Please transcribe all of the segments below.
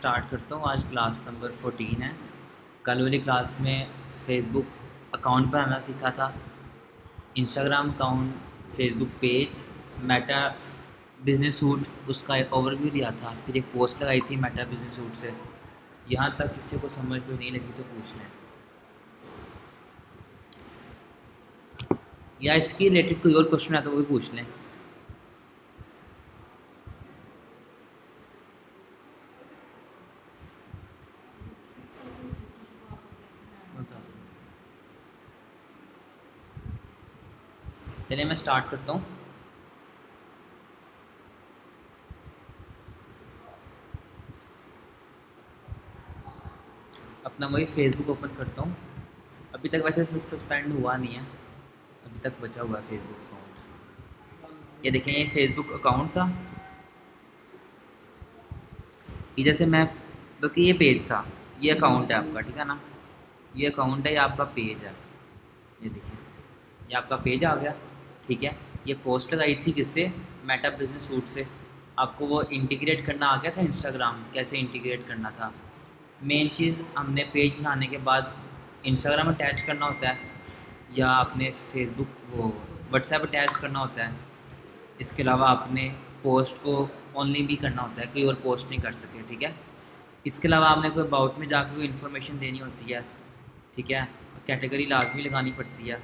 Start करता हूँ। आज क्लास नंबर 14 है। कल वाली क्लास में फेसबुक अकाउंट बनाना सीखा था, Instagram account, Facebook page, Meta business suit, उसका एक ओवरव्यू दिया था, फिर एक पोस्ट लगाई थी मेटा बिजनेस सूट से। यहाँ तक किसी को समझ में नहीं लगी तो पूछ लें, या इसकी रिलेटेड कोई और क्वेश्चन है तो वो भी पूछ लें। बताओ। चलिए मैं स्टार्ट करता हूँ। अपना वही फेसबुक ओपन करता हूँ। अभी तक वैसे सस्पेंड हुआ नहीं है, अभी तक बचा हुआ है फेसबुक अकाउंट। ये देखें, ये फेसबुक अकाउंट था, इधर से मैं, बल्कि ये पेज था, ये अकाउंट है आपका, ठीक है ना। ये अकाउंट है, ये आपका पेज है। ये देखिए, ये आपका पेज आ गया, ठीक है। ये पोस्ट लगाई थी किससे? मेटा बिजनेस सूट से। आपको वो इंटीग्रेट करना आ गया था, इंस्टाग्राम कैसे इंटीग्रेट करना था। मेन चीज़, हमने पेज बनाने के बाद इंस्टाग्राम अटैच करना होता है, या अपने फेसबुक वो व्हाट्सएप अटैच करना होता है। इसके अलावा आपने पोस्ट को ओनली भी करना होता है, कोई और पोस्ट नहीं कर सके, ठीक है। इसके अलावा आपने कोई अबाउट में जाकर कोई इन्फॉर्मेशन देनी होती है, ठीक है। कैटेगरी लाजमी लगानी पड़ती है,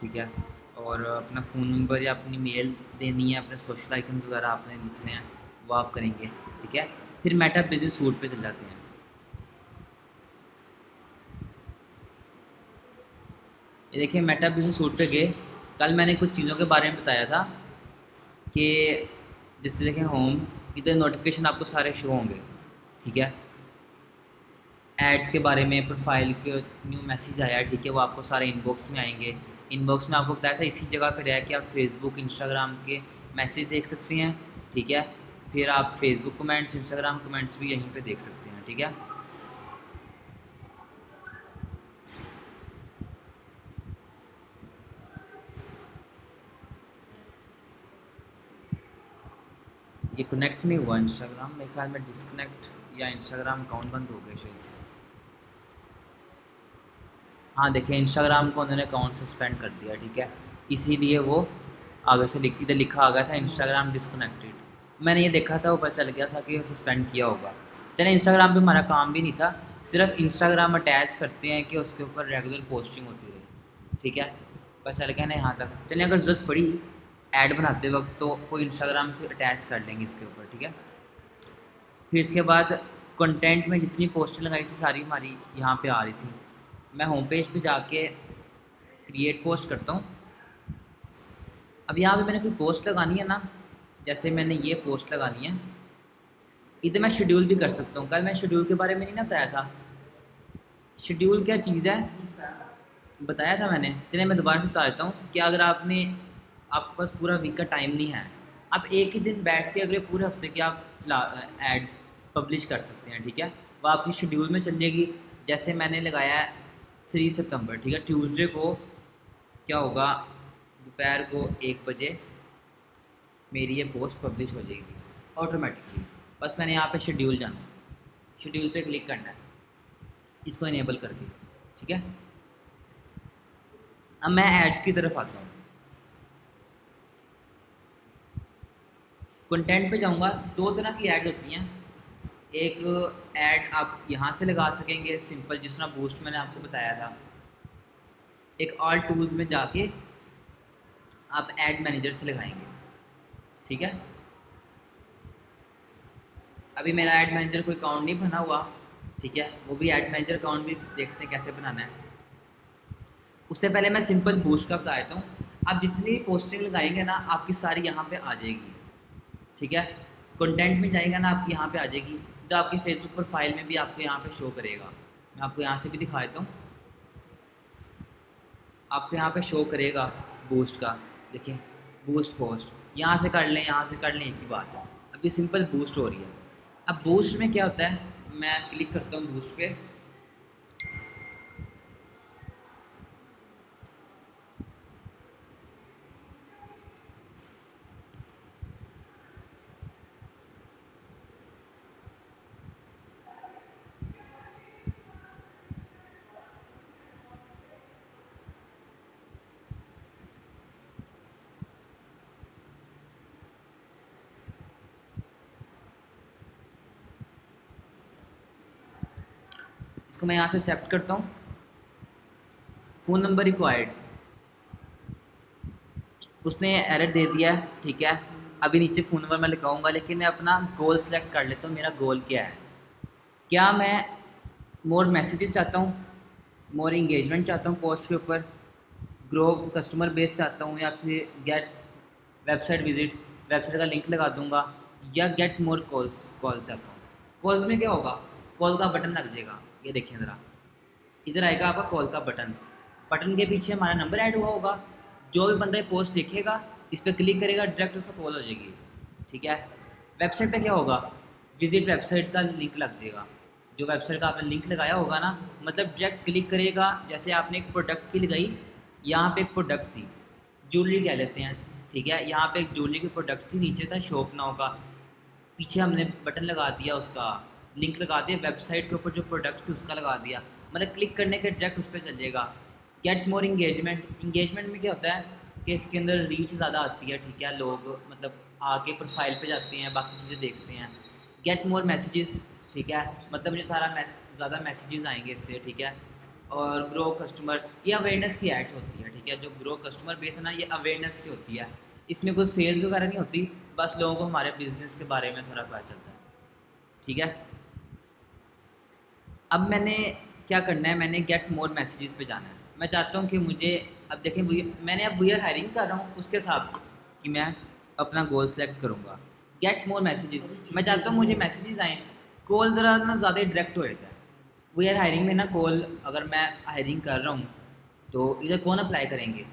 ठीक है। और अपना फ़ोन नंबर या अपनी मेल देनी है, अपने सोशल आइकन्स वगैरह आपने लिखने हैं, वो आप करेंगे, ठीक है। फिर मेटा बिजनेस सूट पे चल जाते हैं। ये देखिए, मेटा बिजनेस सूट पे गए। कल मैंने कुछ चीज़ों के बारे में बताया था कि जैसे देखें होम, इधर नोटिफिकेशन आपको सारे शो होंगे, ठीक है। एड्स के बारे में, प्रोफाइल के न्यू मैसेज आया, ठीक है, वो आपको सारे इनबॉक्स में आएंगे। इनबॉक्स में आपको बताया था इसी जगह पे रह के आप फेसबुक इंस्टाग्राम के मैसेज देख सकते हैं, ठीक है। फिर आप फेसबुक कमेंट्स, इंस्टाग्राम कमेंट्स भी यहीं पे देख सकते हैं, ठीक है। ये कनेक्ट नहीं हुआ इंस्टाग्राम, मेरे ख्याल में डिसकनेक्ट या इंस्टाग्राम अकाउंट बंद हो गया शायद से। हाँ देखिए, इंस्टाग्राम को उन्होंने अकाउंट सस्पेंड कर दिया, ठीक है। इसीलिए वो आगे से इधर लिखा आ गया था इंस्टाग्राम डिसकनेक्टेड। मैंने ये देखा था, ऊपर चल गया था कि सस्पेंड किया होगा। चले, इंस्टाग्राम पे हमारा काम भी नहीं था, सिर्फ इंस्टाग्राम अटैच करते हैं कि उसके ऊपर रेगुलर पोस्टिंग होती रहे, ठीक है। बस चल गया ना यहाँ तक। चलिए, अगर ज़रूरत पड़ी ऐड बनाते वक्त तो कोई इंस्टाग्राम पे अटैच कर लेंगे इसके ऊपर, ठीक है। फिर इसके बाद कंटेंट में जितनी पोस्टें लगाई थी सारी हमारी यहाँ पे आ रही थी। मैं होम पेज पे जाके क्रिएट पोस्ट करता हूँ। अब यहाँ पे मैंने कोई पोस्ट लगानी है ना, जैसे मैंने ये पोस्ट लगानी है, इधर मैं शेड्यूल भी कर सकता हूँ। कल मैं शेड्यूल के बारे में नहीं ना बताया था। शेड्यूल क्या चीज़ है, बताया था मैंने। चलिए मैं दोबारा से बता देता हूँ कि अगर आपके पास पूरा वीक का टाइम नहीं है, आप एक ही दिन बैठ के अगले पूरे हफ्ते की आप ऐड पब्लिश कर सकते हैं, ठीक है। वो आपकी शेड्यूल में चल जाएगी। जैसे मैंने लगाया है 3 सितंबर, ठीक है, ट्यूसडे को क्या होगा, दोपहर को 1 बजे मेरी ये पोस्ट पब्लिश हो जाएगी ऑटोमेटिकली। बस मैंने यहाँ पे शेड्यूल जाना है, शेड्यूल पे क्लिक करना है, इसको इनेबल करके, ठीक है। अब मैं एड्स की तरफ आता हूँ। कंटेंट पे जाऊँगा, दो तरह की ऐड होती हैं। एक ऐड आप यहाँ से लगा सकेंगे सिंपल, जिस तरह बूस्ट मैंने आपको बताया था। एक ऑल टूल्स में जाके आप ऐड मैनेजर से लगाएंगे, ठीक है। अभी मेरा ऐड मैनेजर कोई अकाउंट नहीं बना हुआ, ठीक है। वो भी ऐड मैनेजर अकाउंट भी देखते हैं कैसे बनाना है। उससे पहले मैं सिंपल बूस्ट का बता देता हूँ। आप जितनी पोस्टिंग लगाएंगे ना, आपकी सारी यहाँ पे आ जाएगी, ठीक है। कंटेंट में जाएगा ना, आपकी यहाँ पे आ जाएगी, तो आपकी फेसबुक प्रोफाइल में भी आपको यहाँ पे शो करेगा। मैं आपको यहाँ से भी दिखा देता हूँ, आपको यहाँ पे शो करेगा बूस्ट का। देखिए, बूस्ट पोस्ट यहाँ से कर लें, यहाँ से कर लें, एक ही बात है। अभी सिंपल बूस्ट हो रही है। अब बूस्ट में क्या होता है, मैं क्लिक करता हूँ बूस्ट पे। इसको मैं यहाँ से एक्सेप्ट करता हूँ। फ़ोन नंबर रिक्वायर्ड, उसने एरर दे दिया है, ठीक है। अभी नीचे फ़ोन नंबर मैं लिखाऊंगा, लेकिन मैं अपना गोल सेलेक्ट कर लेता हूँ। मेरा गोल क्या है? क्या मैं मोर मैसेजेस चाहता हूँ, मोर इंगेजमेंट चाहता हूँ पोस्ट के ऊपर, ग्रो कस्टमर बेस चाहता हूँ, या फिर गेट वेबसाइट विजिट, वेबसाइट का लिंक लगा दूंगा, या गेट मोर कॉल्स कॉल्स चाहता हूँ। कॉल्स में क्या होगा? कॉल का बटन लग जाएगा, ये देखिए ज़रा, इधर आएगा आपका कॉल का बटन। बटन के पीछे हमारा नंबर ऐड हुआ होगा। जो भी बंदा ये पोस्ट देखेगा, इस पर क्लिक करेगा, डायरेक्ट उसको कॉल हो जाएगी, ठीक है। वेबसाइट पे क्या होगा? विजिट वेबसाइट का लिंक लग जाएगा। जो वेबसाइट का आपने लिंक लगाया होगा ना, मतलब डायरेक्ट क्लिक करेगा। जैसे आपने एक प्रोडक्ट की लगाई, यहाँ पे एक प्रोडक्ट थी, ज्वेलरी कह लेते हैं, ठीक है। यहाँ पे एक ज्वेलरी की प्रोडक्ट थी, नीचे था शॉप नाउ का, पीछे हमने बटन लगा दिया, उसका लिंक लगा दिया, वेबसाइट के ऊपर जो प्रोडक्ट थी उसका लगा दिया, मतलब क्लिक करने के डायरेक्ट उस पर चल जाएगा। गेट मोर इंगेजमेंट, इंगेजमेंट में क्या होता है कि इसके अंदर रीच ज़्यादा आती है, ठीक है। लोग मतलब आगे प्रोफाइल पे जाते हैं, बाकी चीज़ें देखते हैं। गेट मोर मैसेजेस, ठीक है, मतलब मुझे ज़्यादा मैसेजेस आएंगे इससे, ठीक है। और ग्रो कस्टमर, ये अवेयरनेस की ऐड होती है, ठीक है। जो ग्रो कस्टमर बेस है ना, ये अवेयरनेस की होती है। इसमें कोई सेल्स वगैरह नहीं होती, बस लोगों को हमारे बिजनेस के बारे में थोड़ा पता चलता है, ठीक है। अब मैंने क्या करना है, मैंने गेट मोर मैसेजेस पे जाना है। मैं चाहता हूँ कि मुझे, अब देखें मैंने अब वी आर हायरिंग कर रहा हूँ, उसके हिसाब कि मैं अपना गोल सेलेक्ट करूँगा। गेट मोर मैसेजेस, मैं चाहता हूँ मुझे मैसेजेस आएँ। कॉल ज़रा ना ज़्यादा डायरेक्ट हो जाता है वी आर हायरिंग में ना। कॉल अगर मैं हायरिंग कर रहा हूँ तो इधर कौन अप्लाई करेंगे?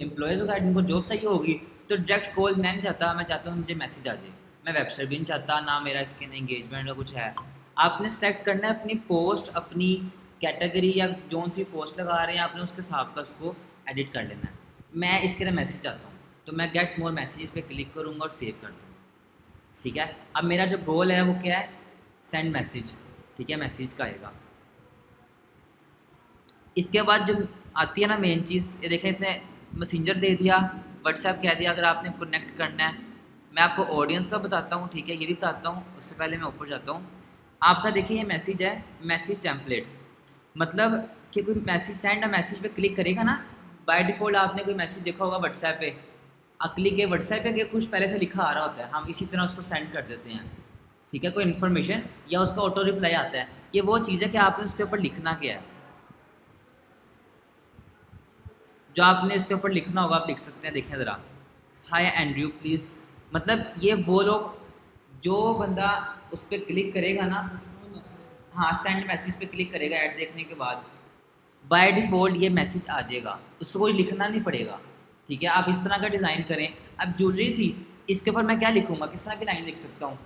एम्प्लॉयज़ वगैरह जिनको जॉब चाहिए होगी। तो डायरेक्ट कॉल मैं नहीं चाहता, मैं चाहता हूँ मुझे मैसेज आ जाए। मैं वेबसाइट भी नहीं चाहता, ना मेरा इसके ना इंगेजमेंट का कुछ है। आपने सेलेक्ट करना है अपनी पोस्ट, अपनी कैटेगरी, या जोन सी पोस्ट लगा रहे हैं आपने उसके हिसाब का उसको एडिट कर लेना है। मैं इसके लिए मैसेज चाहता हूँ, तो मैं गेट मोर मैसेजेस पे क्लिक करूँगा और सेव कर दूँगा, ठीक है। अब मेरा जो गोल है वो क्या है? सेंड मैसेज, ठीक है, मैसेज का आएगा। इसके बाद जो आती है ना मेन चीज़, ये देखें, इसने मैसेंजर दे दिया, व्हाट्सएप कह दिया। अगर आपने कनेक्ट करना है, मैं आपको ऑडियंस का बताता हूँ, ठीक है, ये भी बताता हूँ। उससे पहले मैं ऊपर जाता हूँ। आपका देखिए ये मैसेज है, मैसेज टेम्पलेट, मतलब कि कोई मैसेज, सेंड अ मैसेज पे क्लिक करेगा ना, बाय डिफ़ॉल्ट आपने कोई मैसेज देखा होगा व्हाट्सएप पे, क्लिक है व्हाट्सएप पे, कुछ पहले से लिखा आ रहा होता है, हम इसी तरह उसको सेंड कर देते हैं, ठीक है। कोई इन्फॉर्मेशन या उसका ऑटो रिप्लाई आता है, ये वो चीज़ है कि आपने उसके ऊपर लिखना क्या है। जो आपने इसके ऊपर लिखना होगा, आप लिख सकते हैं, देखें ज़रा, हाय एंड्रयू प्लीज़, मतलब ये वो लोग, जो बंदा उस पर क्लिक करेगा ना, हाँ, सेंड मैसेज पे क्लिक करेगा ऐड देखने के बाद, बाय डिफ़ॉल्ट ये मैसेज आ जाएगा, उसको कोई लिखना नहीं पड़ेगा, ठीक है। आप इस तरह का डिज़ाइन करें। अब ज्वेलरी थी, इसके ऊपर मैं क्या लिखूँगा, किस तरह की लाइन लिख सकता हूँ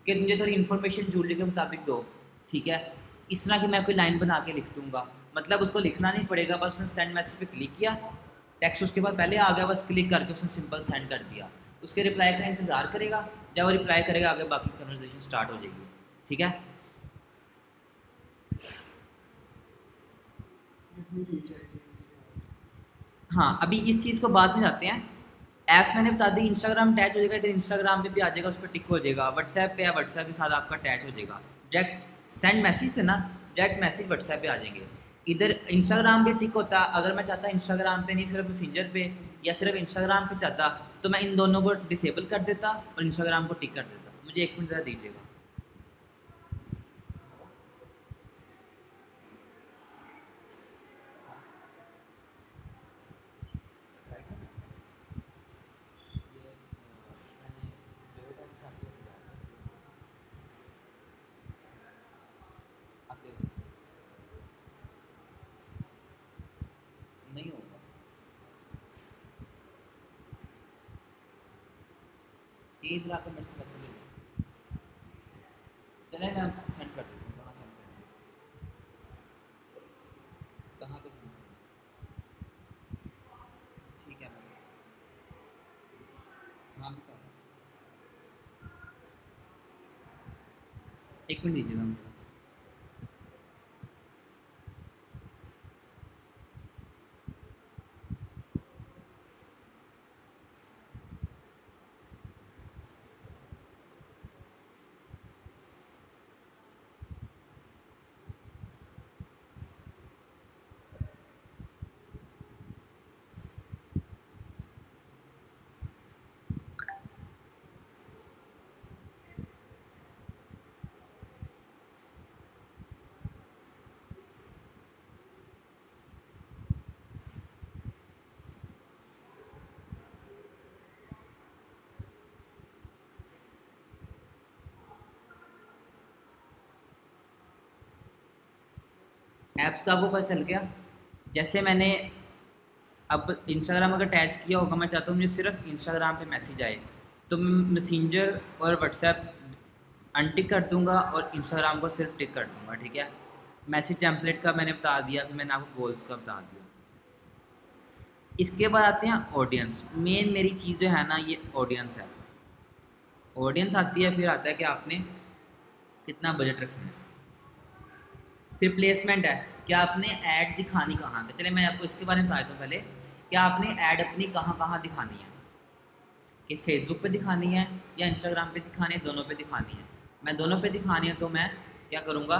कि मुझे थोड़ी इन्फॉर्मेशन ज्वेलरी के मुताबिक दो, ठीक है। इस तरह की मैं कोई लाइन बना के लिख दूँगा, मतलब उसको लिखना नहीं पड़ेगा, बस उसने सेंड मैसेज पे क्लिक किया, टेक्स्ट उसके बाद पहले आ गया, बस क्लिक करके उसने सिंपल सेंड कर दिया। उसके रिप्लाई का इंतज़ार करेगा, जब वो रिप्लाई करेगा आगे बाकी कन्वर्सेशन स्टार्ट हो जाएगी, ठीक है। हाँ, अभी इस चीज़ को बाद में जाते हैं। ऐप्स मैंने बता दी, इंस्टाग्राम अटैच हो जाएगा, इधर इंस्टाग्राम पे भी आ जाएगा, उस पर टिक हो जाएगा। व्हाट्सएप पे या व्हाट्सएप के साथ आपका अटैच हो जाएगा। डायरेक्ट सेंड मैसेज से ना, डायरेक्ट मैसेज व्हाट्सएप पे आ जाएंगे। इधर इंस्टाग्राम पे टिक होता, अगर मैं चाहता इंस्टाग्राम पे नहीं, सिर्फ मैसेंजर पे या सिर्फ इंस्टाग्राम पे चाहता, तो मैं इन दोनों को डिसेबल कर देता और इंस्टाग्राम को टिक कर देता। मुझे 1 मिनट ज़रा दीजिएगा। नहीं होगा, ये इधर आकर मेरे से पैसे ले लो। चले मैं सेंड कर देता हूँ, कहाँ सेंड करना है, कहाँ पे सेंड करना है, ठीक है मैं, हाँ भी कर रहा हूँ। 1 मिनट दीजिएगा मुझे बस। ऐप्स का आपको पता चल गया। जैसे मैंने अब इंस्टाग्राम अगर अटैच किया होगा, मैं चाहता हूँ मुझे सिर्फ इंस्टाग्राम पे मैसेज आए, तो मैं मैसेंजर और व्हाट्सएप अनटिक कर दूंगा और इंस्टाग्राम को सिर्फ टिक कर दूंगा, ठीक है। मैसेज टेम्पलेट का मैंने बता दिया, फिर मैंने आपको गोल्स का बता दिया। इसके बाद आते हैं ऑडियंस। मेन मेरी चीज़ जो है ना, ये ऑडियंस है। ऑडियंस आती है, फिर आता है कि आपने कितना बजट रखना है। फिर प्लेसमेंट है कि आपने ऐड दिखानी कहाँ पे। चले मैं आपको इसके बारे में बता देता हूँ पहले कि आपने ऐड अपनी कहाँ कहाँ दिखानी है, कि फेसबुक पे दिखानी है या इंस्टाग्राम पे दिखानी है, दोनों पे दिखानी है। मैं दोनों पे दिखानी है तो मैं क्या करूँगा,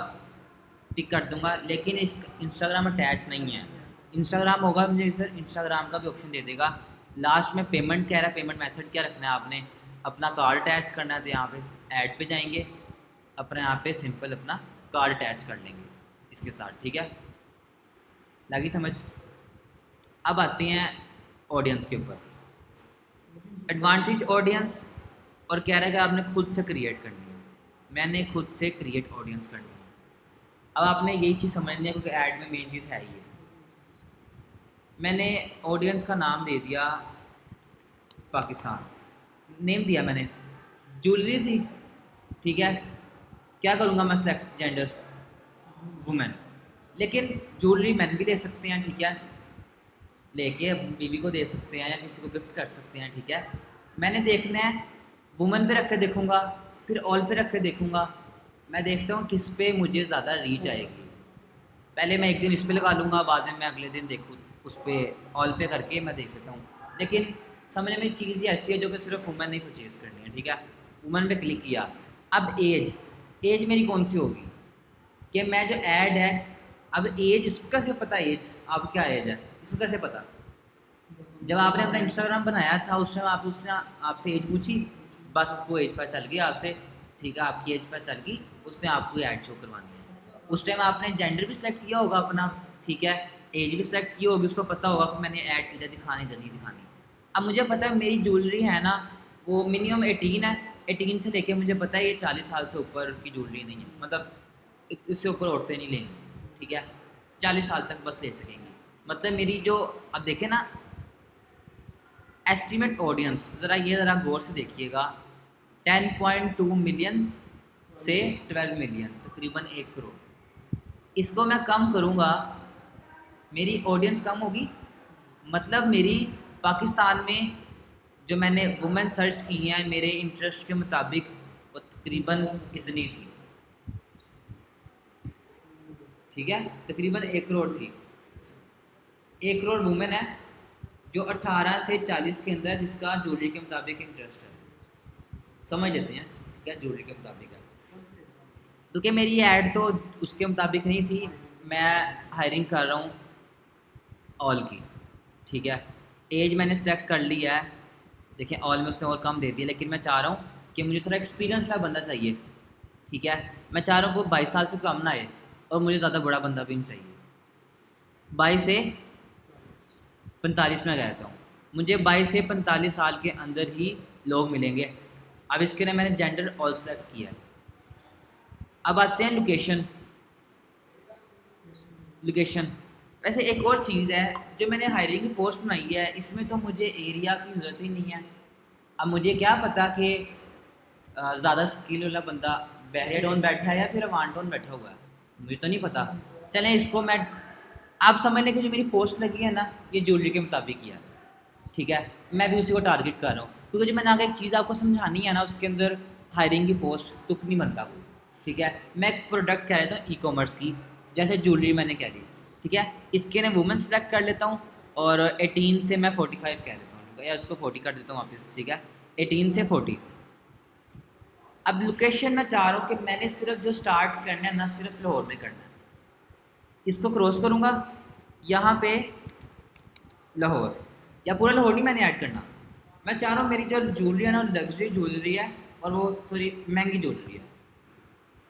टिक कर दूंगा। लेकिन इस इंस्टाग्राम अटैच नहीं है। इंस्टाग्राम होगा मुझे इधर इंस्टाग्राम का भी ऑप्शन दे देगा। लास्ट में पेमेंट कह रहा है, पेमेंट मेथड क्या रखना है आपने, अपना कार्ड अटैच करना है, तो यहाँ पे ऐड पे जाएंगे, अपने यहाँ पे सिंपल अपना कार्ड अटैच कर लेंगे इसके साथ, ठीक है। लगी समझ। अब आते हैं ऑडियंस के ऊपर। एडवांटेज ऑडियंस, और कह रहा है कि आपने खुद से क्रिएट करनी है। मैंने खुद से क्रिएट ऑडियंस करनी है। अब आपने यही चीज़ समझनी है, क्योंकि ऐड में मेन चीज़ है ही है। मैंने ऑडियंस का नाम दे दिया पाकिस्तान, नेम दिया मैंने, ज्वेलरी थी, ठीक है। क्या करूँगा मैं, सेलेक्ट जेंडर वुमेन। लेकिन ज्वेलरी मैन भी ले सकते हैं, ठीक है, लेके अपनी बीवी को दे सकते हैं या किसी को गिफ्ट कर सकते हैं, ठीक है। मैंने देखना है, वुमेन पे रख के देखूँगा, फिर ऑल पे रख के देखूँगा। मैं देखता हूँ किस पे मुझे ज़्यादा रीच आएगी। पहले मैं एक दिन इस पे लगा लूँगा, बाद में मैं अगले दिन देखूँ उस पर ऑल पे करके मैं देख लेता हूँ। लेकिन समझ में चीज़ ही ऐसी है जो कि सिर्फ वुमेन नहीं परचेज़ करनी है, ठीक है। वुमेन पे क्लिक किया। अब एज, एज मेरी कौन सी होगी, कि मैं जो ऐड है, अब एज इसको कैसे पता, एज आप क्या एज है इसको कैसे पता। जब आपने अपना इंस्टाग्राम बनाया था उस टाइम आप, उसने आपसे एज पूछी, बस उसको एज पर चल गई आपसे, ठीक है, आपकी एज पर चल गई, उसने आपको ऐड शो करवानी है। उस टाइम आपने जेंडर भी सिलेक्ट किया होगा अपना, ठीक है, एज भी सिलेक्ट की होगी, उसको पता होगा कि मैंने ऐड इधर दिखानी इधर नहीं दिखानी। अब मुझे पता है मेरी ज्वेलरी है ना, वो मिनिमम 18 है, 18 से लेके मुझे पता है ये 40 साल से ऊपर की ज्वेलरी नहीं है, मतलब इससे ऊपर औरतें नहीं लेंगी, ठीक है, 40 साल तक बस ले सकेंगी। मतलब मेरी जो, अब देखें ना एस्टिमेट ऑडियंस, ज़रा ये ज़रा गौर से देखिएगा, 10.2 मिलियन से 12 मिलियन, तकरीबन 1 करोड़। इसको मैं कम करूँगा, मेरी ऑडियंस कम होगी, मतलब मेरी पाकिस्तान में जो मैंने वुमेन सर्च की हैं मेरे इंटरेस्ट के मुताबिक, वो तकरीबन इतनी थी, ठीक है, तकरीबन 1 करोड़ थी। 1 करोड़ वुमेन है जो 18 से 40 के अंदर, जिसका ज्वेलरी के मुताबिक इंटरेस्ट है, समझ लेते हैं, ठीक है, ज्वेलरी के मुताबिक है। क्योंकि मेरी ऐड तो उसके मुताबिक नहीं थी, मैं हायरिंग कर रहा हूँ ऑल की, ठीक है। एज मैंने सेलेक्ट कर लिया है, देखिए ऑल में उसने और कम दे दिया, लेकिन मैं चाह रहा हूँ कि मुझे थोड़ा एक्सपीरियंस वाला बंदा चाहिए, ठीक है। मैं चाह रहा हूँ वो 22 साल से कम ना आए, और मुझे ज़्यादा बड़ा बंदा भी नहीं चाहिए। 22 से 45 में गया था, मुझे 22 से 45 साल के अंदर ही लोग मिलेंगे। अब इसके लिए मैंने जेंडर ऑल सेलेक्ट किया है। अब आते हैं लोकेशन। लोकेशन वैसे एक और चीज़ है, जो मैंने हायरिंग की पोस्ट बनाई है, इसमें तो मुझे एरिया की ज़रूरत ही नहीं है। अब मुझे क्या पता कि ज़्यादा स्किल वाला बंदा बैरियर डाउन बैठा है या फिर अवान डाउन बैठा हुआ है, मुझे तो नहीं पता। चलें इसको मैं, आप समझ लें कि जो मेरी पोस्ट लगी है ना, ये ज्वेलरी के मुताबिक ही है, ठीक है। मैं भी उसी को टारगेट कर रहा हूँ, क्योंकि जो मैंने आगे एक चीज़ आपको समझानी है ना, उसके अंदर हायरिंग की पोस्ट तुक नहीं बनता कोई, ठीक है। मैं एक प्रोडक्ट कह लेता हूँ ई कॉमर्स की, जैसे ज्वेलरी मैंने कह दी, ठीक है। इसके मैं वुमेन सेलेक्ट कर लेता हूँ, और 18 से मैं 45 कह देता हूँ, ठीक है, या उसको 40 कर देता हूँ वापस, ठीक है, 18 से 40। अब लोकेशन मैं चाह रहा हूँ कि मैंने सिर्फ जो स्टार्ट करना है ना, सिर्फ लाहौर में करना है। इसको क्रॉस करूँगा यहाँ पे लाहौर, या पूरा लाहौर नहीं मैंने ऐड करना। मैं चाह रहा हूँ मेरी जो ज्वेलरी है ना, लग्जरी ज्वेलरी है, और वो थोड़ी महंगी ज्वेलरी है,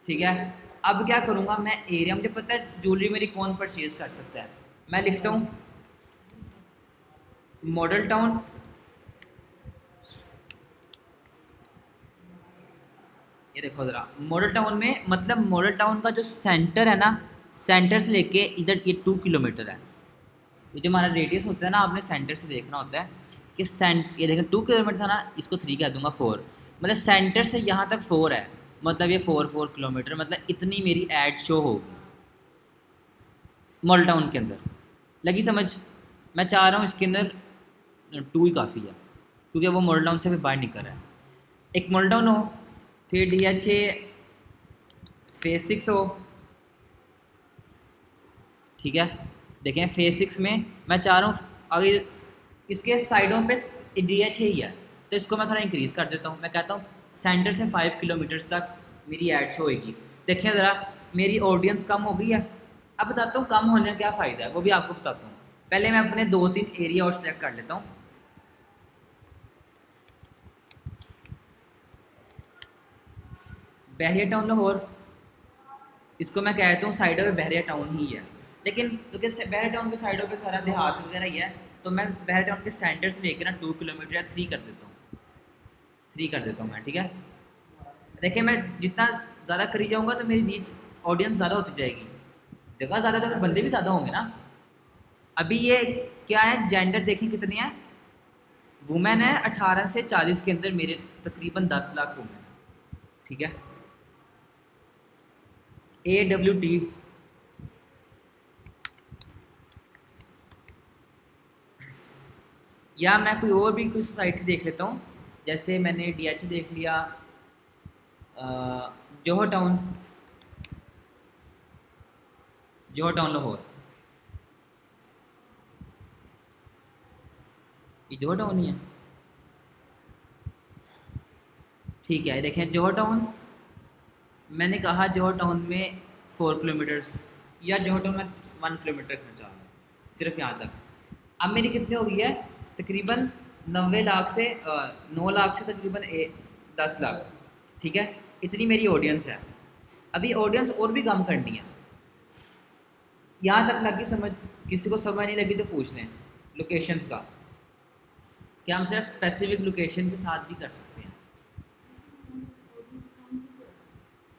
ठीक है। अब क्या करूँगा मैं, एरिया मुझे पता है ज्वेलरी मेरी कौन परचेज़ कर सकता है। मैं लिखता हूँ मॉडल टाउन, ये देखो ज़रा, मॉडल टाउन में मतलब मॉडल टाउन का जो सेंटर है ना, सेंटर से लेके इधर ये 2 किलोमीटर है। ये जो हमारा रेडियस होता है ना, आपने सेंटर से देखना होता है कि ये देखें 2 किलोमीटर था ना, इसको 3 कह दूंगा 4, मतलब सेंटर से यहाँ तक 4 है, मतलब ये 4 किलोमीटर, मतलब इतनी मेरी एड शो होगी मॉल टाउन के अंदर। लगी समझ? मैं चाह रहा हूँ इसके अंदर 2 ही काफ़ी है, क्योंकि वो मॉल टाउन से भी बाहर निकल रहा है। एक मॉल टाउन हो, फिर DHA फेज 6 हो, ठीक है। देखें फेज 6 में मैं चाह रहा हूँ अगर इसके साइडों पे DHA ही है तो इसको मैं थोड़ा इंक्रीज़ कर देता हूँ। मैं कहता हूँ सेंटर से 5 किलोमीटर्स तक मेरी एड शो होगी। देखें ज़रा, मेरी ऑडियंस कम हो गई है। अब बताता हूँ कम होने का क्या फ़ायदा है, वो भी आपको बताता हूँ। पहले मैं अपने 2-3 एरिया और सेलेक्ट कर लेता हूँ। बहरिया टाउन लाहौर, इसको मैं कहता हूँ साइडों पे बहरिया टाउन ही है, लेकिन क्योंकि बहरिया टाउन के साइडों पे सारा देहात वगैरह ही है, तो मैं बहरिया टाउन के सेंटर से लेकर ना 2 किलोमीटर या 3 कर देता हूँ, 3 कर देता हूँ मैं, ठीक है। देखिए मैं जितना ज़्यादा करी जाऊँगा तो मेरी रीच ऑडियंस ज़्यादा होती जाएगी, जगह ज़्यादा तो बंदे भी ज़्यादा होंगे ना। अभी ये क्या है, जेंडर देखें कितनी है, वुमेन है 18 से 40 के अंदर, मेरे तकरीबन 10 लाख वुमेन है, ठीक है। AWD या मैं कोई और भी कोई सोसाइटी देख लेता हूँ, जैसे मैंने DH देख लिया, जोहर टाउन, जोहर टाउन लाहौर, ये जोहर टाउन ही है, ठीक है। देखें जोहर टाउन, मैंने कहा जोहर टाउन में 4 किलोमीटर्स, या जोहर टाउन में 1 किलोमीटर रखना चाह रहा हूँ सिर्फ यहाँ तक। अब मेरी कितनी हो गई है, तकरीबन 90 लाख से 9 लाख से तकरीबन 10 लाख, ठीक है। इतनी मेरी ऑडियंस है। अभी ऑडियंस और भी कम करनी है। यहाँ तक लगी समझ? किसी को समझ नहीं लगी तो पूछ लें लोकेशंस का, क्या हम सिर्फ स्पेसिफिक लोकेशन के साथ भी कर सकते हैं।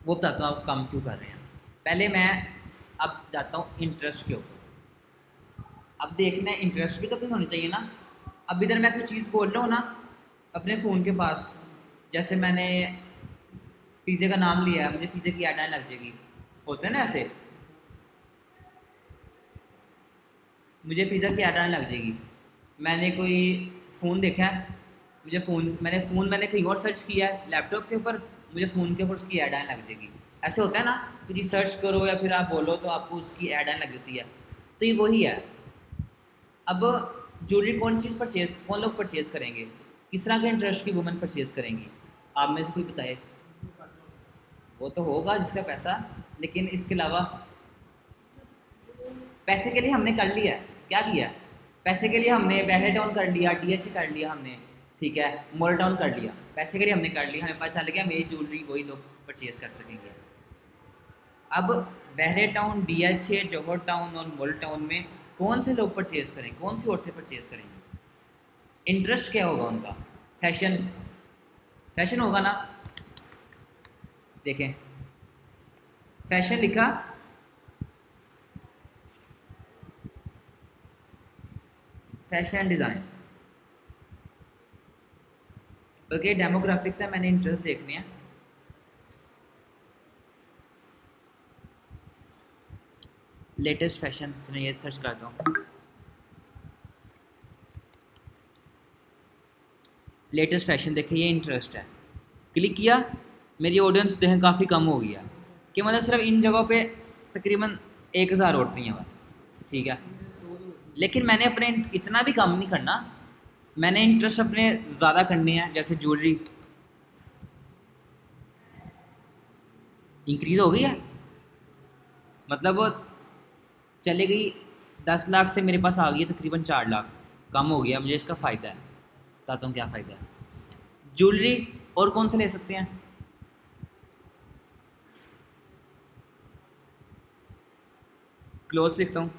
वो बताता हूँ आप कम क्यों कर रहे हैं। पहले मैं अब जाता हूँ इंटरेस्ट के ऊपर। अब देखना है इंटरेस्ट भी तो कुछ होनी चाहिए ना। अब इधर मैं कोई चीज़ बोल रहा हूँ ना अपने फ़ोन के पास, जैसे मैंने पिज़्ज़े का नाम लिया है, मुझे पिज़्ज़े की ऐड आने लग जाएगी, होता है ना ऐसे, मुझे पिज़्ज़ा की ऐड आने लग जाएगी। मैंने कोई फ़ोन देखा है, मैंने कहीं और सर्च किया है लैपटॉप के ऊपर, मुझे फ़ोन के ऊपर उसकी ऐड आने लग जाएगी। ऐसे होता है ना, कि सर्च करो या फिर आप बोलो तो आपको उसकी ऐड आने लग जाती है। तो ये वही है। अब ज्वेलरी कौन लोग परचेज़ करेंगे, किस तरह के इंटरेस्ट की वुमन परचेज़ करेंगी, आप में से कोई बताए। वो तो होगा जिसका पैसा, लेकिन इसके अलावा पैसे के लिए हमने कर लिया है, क्या किया है, पैसे के लिए हमने बहरे टाउन कर लिया, DH कर लिया हमने, ठीक है, मॉल टाउन कर लिया, पैसे के लिए हमने कर लिया, हमें पता चल गया मेरी ज्वेलरी वही लोग परचेज़ कर सकेंगे। अब बहरे टाउन, DH, जौहर टाउन और मॉल टाउन में कौन से लोग परचेज़ करेंगे, कौन सी औरतें परचेज़ करेंगी, इंटरेस्ट क्या होगा उनका, फैशन, फैशन होगा ना। देखें फैशन लिखा, फैशन डिज़ाइन, बल्कि डेमोग्राफिक्स है, मैंने इंटरेस्ट देखने हैं। लेटेस्ट फैशन, चलो ये सर्च करता हूँ, लेटेस्ट फैशन, देखिए ये इंटरेस्ट है, क्लिक किया, मेरी ऑडियंस देखें काफ़ी कम हो गई है, कि मतलब सिर्फ इन जगहों पे तकरीबन 1000 औरतें हैं बस, ठीक है। लेकिन मैंने अपने इतना भी कम नहीं करना, मैंने इंटरेस्ट अपने ज़्यादा करने हैं, जैसे ज्वेलरी इंक्रीज़ हो गई है, मतलब वो चले गई 10 लाख से मेरे पास आ गई है तकरीबन 4 लाख, कम हो गया, मुझे इसका फ़ायदा है, बताता हूँ क्या फ़ायदा है। ज्वेलरी और कौन से ले सकते हैं, क्लोथ्स लिखता हूँ,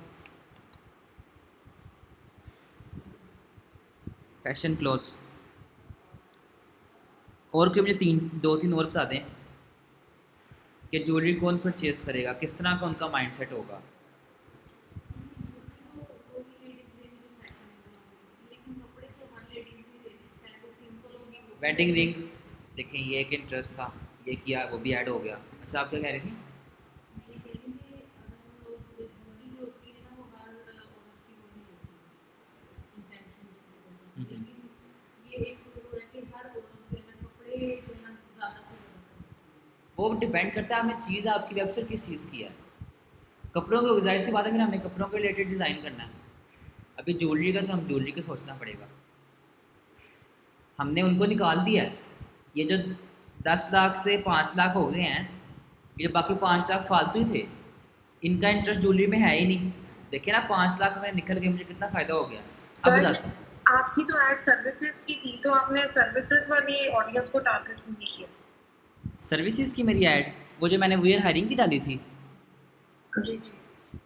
फैशन क्लोथ्स, और क्यों, मुझे 2-3 और बता दें। कि ज्वेलरी कौन परचेज करेगा, किस तरह का उनका माइंडसेट होगा। वेडिंग रिंग, देखें ये एक इंटरेस्ट था, ये किया, वो भी ऐड हो गया। अच्छा आप क्या कह रही थी? हम्म। वो डिपेंड करता है हमें चीज़ आपकी वेबसाइट किस चीज़ की है। कपड़ों की जाहिर सी बात है, फिर हमें कपड़ों के रिलेटेड डिज़ाइन करना है। अभी ज्वेलरी का तो हम ज्वेलरी का सोचना पड़ेगा। हमने उनको निकाल दिया है, ये जो 10 लाख से 5 लाख हो गए हैं, ये बाकी 5 लाख फालतू ही थे, इनका इंटरेस्ट ज्वेलरी में है ही नहीं। देखिए ना 5 लाख में निकल गए, मुझे कितना फ़ायदा हो गया। अब सर बताता हूँ। आपकी तो ऐड सर्विसेज की थी, तो आपने सर्विसेज वाली ऑडियंस को टारगेट क्यों नहीं किया? सर्विसेज की मेरी ऐड, वो जो मैंने वीयर हायरिंग की डाली थी, जी जी।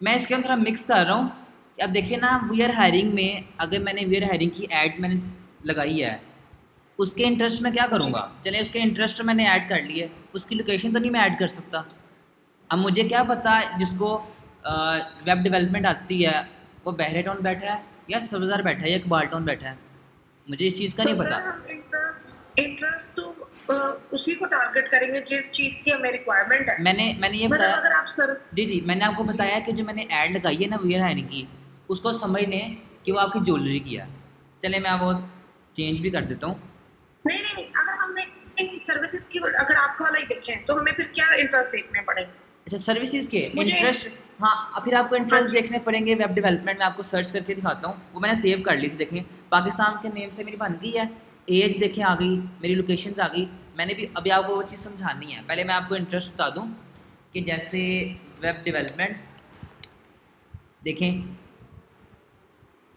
मैं इसके अंदर थोड़ा मिक्स कर रहा हूँ। कि अब देखिए ना वीयर हायरिंग में, अगर मैंने वीयर हायरिंग की ऐड मैंने लगाई है, उसके इंटरेस्ट में क्या जी करूँगा? चलिए उसके इंटरेस्ट मैंने ऐड कर लिए, उसकी लोकेशन तो नहीं मैं ऐड कर सकता। अब मुझे क्या पता जिसको वेब डेवलपमेंट आती है वो बहरे टाउन बैठा है या सब्ज़ार बैठा है या इकबाल टाउन बैठा है, मुझे इस चीज़ का तो नहीं पता। सर हम इंटरेस्ट इंटरेस्ट तो उसी को टारगेट करेंगे जिस चीज की हमें रिक्वायरमेंट है। मैंने मैंने ये मतलब बताया। अगर आप सर। जी जी, मैंने आपको जी बताया कि जो मैंने ऐड लगाई है ना वीयर हायरिंग की, उसको समझ लें कि वो आपकी ज्वेलरी की है। चले मैं वो चेंज भी कर देता हूँ। नहीं नहीं नहीं, अगर हमने सर्विसेज की अगर आपका वाला ही देखें तो हमें फिर क्या इंटरेस्ट देखने पड़ेंगे? अच्छा सर्विसेज के मुझे। इंटरेस्ट, हाँ अब फिर आपको हाँ इंटरेस्ट जी। देखने पड़ेंगे वेब डेवलपमेंट में। आपको सर्च करके दिखाता हूँ, वो मैंने सेव कर ली थी। देखें पाकिस्तान के नेम से मेरी बन गई है, एज देखें आ गई, मेरी लोकेशंस आ गई। मैंने भी अभी आपको वो चीज़ समझानी है। पहले मैं आपको इंटरेस्ट बता दूँ कि जैसे वेब डेवलपमेंट, देखें